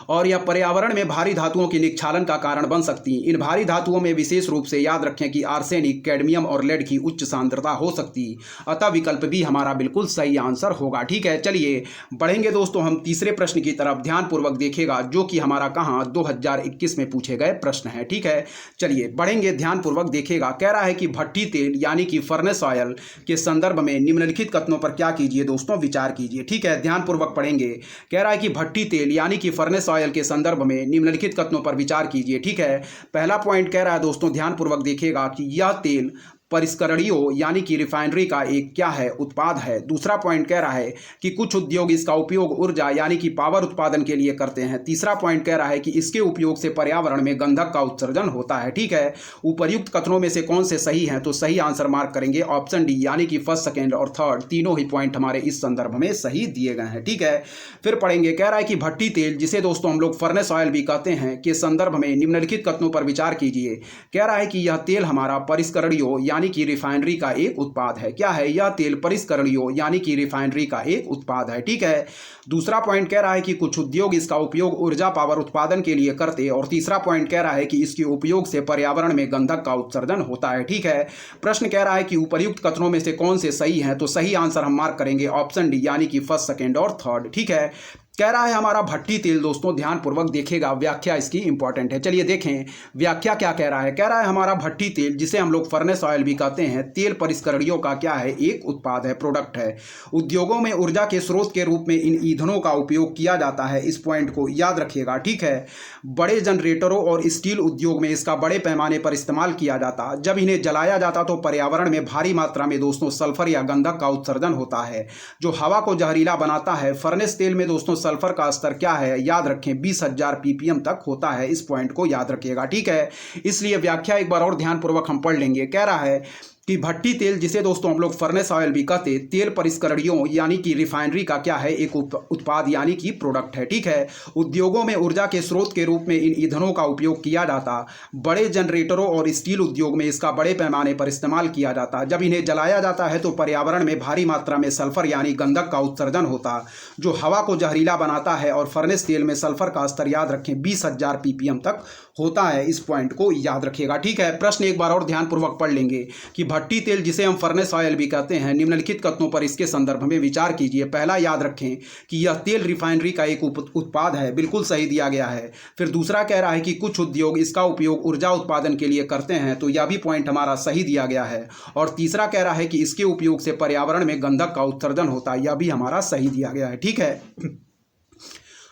और यह पर्यावरण में भारी धातुओं के निक्षालन का कारण बन सकती। इन भारी धातुओं में विशेष रूप से याद रखें कि आर्सेनिक, कैडमियम और लेड की उच्च सांद्रता हो सकती। अतः विकल्प भी हमारा बिल्कुल सही आंसर होगा। ठीक है, चलिए बढ़ेंगे दोस्तों हम तीसरे प्रश्न की तरफ। ध्यानपूर्वक देखिएगा, जो कि हमारा कहाँ 2021 में पूछे गए प्रश्न है। ठीक है, चलिए बढ़ेंगे, ध्यानपूर्वक देखिएगा। कह रहा है कि भट्टी तेल यानी कि फर्नेस ऑयल के संदर्भ में निम्नलिखित कथनों पर क्या कीजिए दोस्तों, विचार कीजिए। ठीक है, ध्यानपूर्वक पढ़ेंगे। कह रहा है कि भट्टी तेल यानी कि फर्नेस ऑयल के संदर्भ में निम्नलिखित कथनों पर विचार कीजिए। ठीक है, पहला पॉइंट कह रहा है दोस्तों ध्यानपूर्वक देखिएगा कि यह तेल परिष्करणियों यानी कि रिफाइनरी का एक क्या है, उत्पाद है। दूसरा पॉइंट कह रहा है कि कुछ उद्योग इसका उपयोग ऊर्जा यानी कि पावर उत्पादन के लिए करते हैं। तीसरा पॉइंट कह रहा है कि इसके उपयोग से पर्यावरण में गंधक का उत्सर्जन होता है। ठीक है, उपर्युक्त कथनों में से कौन से सही हैं, तो सही आंसर मार्क करेंगे ऑप्शन डी, यानी कि फर्स्ट, सेकेंड और थर्ड तीनों ही पॉइंट हमारे इस संदर्भ में सही दिए गए हैं। ठीक है, फिर पढ़ेंगे। कह रहा है कि भट्टी तेल, जिसे दोस्तों हम लोग फर्नेस ऑयल भी कहते हैं, के संदर्भ में निम्नलिखित कथनों पर विचार कीजिए। कह रहा है कि यह तेल हमारा परिष्करणियों यानी कि रिफाइनरी का एक उत्पाद है। क्या है? यह तेल परिष्करणियों यानी कि रिफाइनरी का एक उत्पाद है। ठीक है। दूसरा पॉइंट कह रहा है कि कुछ उद्योग इसका उपयोग ऊर्जा पावर उत्पादन के लिए करते हैं, और तीसरा पॉइंट कह रहा है कि इसके उपयोग से पर्यावरण में गंधक का उत्सर्जन होता है। ठीक है। प्रश्न कह रहा है कि उपर्युक्त कथनों में से कौन से सही हैं, तो सही आंसर हम मार्क करेंगे ऑप्शन डी यानी कि फर्स्ट, सेकंड और थर्ड। ठीक है। कह रहा है हमारा भट्टी तेल, दोस्तों ध्यानपूर्वक देखिएगा, व्याख्या इसकी इंपॉर्टेंट है। चलिए देखें व्याख्या क्या कह रहा है। कह रहा है हमारा भट्टी तेल, जिसे हम लोग फर्नेस ऑयल भी कहते हैं, तेल परिष्करणियों का क्या है? एक उत्पाद है, प्रोडक्ट है। उद्योगों में ऊर्जा के स्रोत के रूप में इन ईंधनों का उपयोग किया जाता है। इस पॉइंट को याद रखिएगा। ठीक है। बड़े जनरेटरों और स्टील उद्योग में इसका बड़े पैमाने पर इस्तेमाल किया जाता। जब इन्हें जलाया जाता तो पर्यावरण में भारी मात्रा में दोस्तों सल्फर या गंधक का उत्सर्जन होता है, जो हवा को जहरीला बनाता है। फर्नेस तेल में दोस्तों सल्फर का स्तर क्या है? याद रखें 20,000 ppm तक होता है। इस पॉइंट को याद रखिएगा। ठीक है। इसलिए व्याख्या एक बार और ध्यानपूर्वक हम पढ़ लेंगे। कह रहा है कि भट्टी तेल, जिसे दोस्तों हम लोग फर्नेस ऑयल भी कहते, तेल परिष्करणियों यानी कि रिफाइनरी का क्या है? एक उत्पाद यानी कि प्रोडक्ट है। ठीक है। उद्योगों में ऊर्जा के स्रोत के रूप में इन ईंधनों का उपयोग किया जाता। बड़े जनरेटरों और स्टील उद्योग में इसका बड़े पैमाने पर इस्तेमाल किया जाता। जब इन्हें जलाया जाता है तो पर्यावरण में भारी मात्रा में सल्फर यानी गंधक का उत्सर्जन होता, जो हवा को जहरीला बनाता है। और फर्नेस तेल में सल्फर का स्तर याद रखें 20,000 ppm तक होता है। इस पॉइंट को याद रखिएगा। ठीक है। प्रश्न एक बार और ध्यानपूर्वक पढ़ लेंगे कि भट्टी तेल, जिसे हम फर्नेस ऑयल भी कहते हैं, निम्नलिखित कथनों पर इसके संदर्भ में विचार कीजिए। पहला, याद रखें कि यह तेल रिफाइनरी का एक उत्पाद है, बिल्कुल सही दिया गया है। फिर दूसरा कह रहा है कि कुछ उद्योग इसका उपयोग ऊर्जा उत्पादन के लिए करते हैं, तो यह भी पॉइंट हमारा सही दिया गया है। और तीसरा कह रहा है कि इसके उपयोग से पर्यावरण में गंधक का उत्सर्जन होता है, यह भी हमारा सही दिया गया है। ठीक है।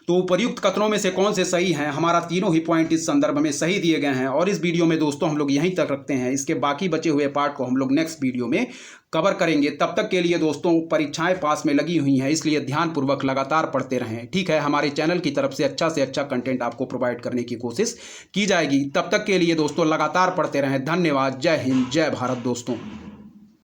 तो उपर्युक्त कथनों में से कौन से सही हैं? हमारा तीनों ही पॉइंट इस संदर्भ में सही दिए गए हैं। और इस वीडियो में दोस्तों हम लोग यहीं तक रखते हैं। इसके बाकी बचे हुए पार्ट को हम लोग नेक्स्ट वीडियो में कवर करेंगे। तब तक के लिए दोस्तों परीक्षाएं पास में लगी हुई हैं, इसलिए ध्यानपूर्वक लगातार पढ़ते रहें। ठीक है। हमारे चैनल की तरफ से अच्छा कंटेंट आपको प्रोवाइड करने की कोशिश की जाएगी। तब तक के लिए दोस्तों लगातार पढ़ते रहें। धन्यवाद। जय हिंद, जय भारत दोस्तों।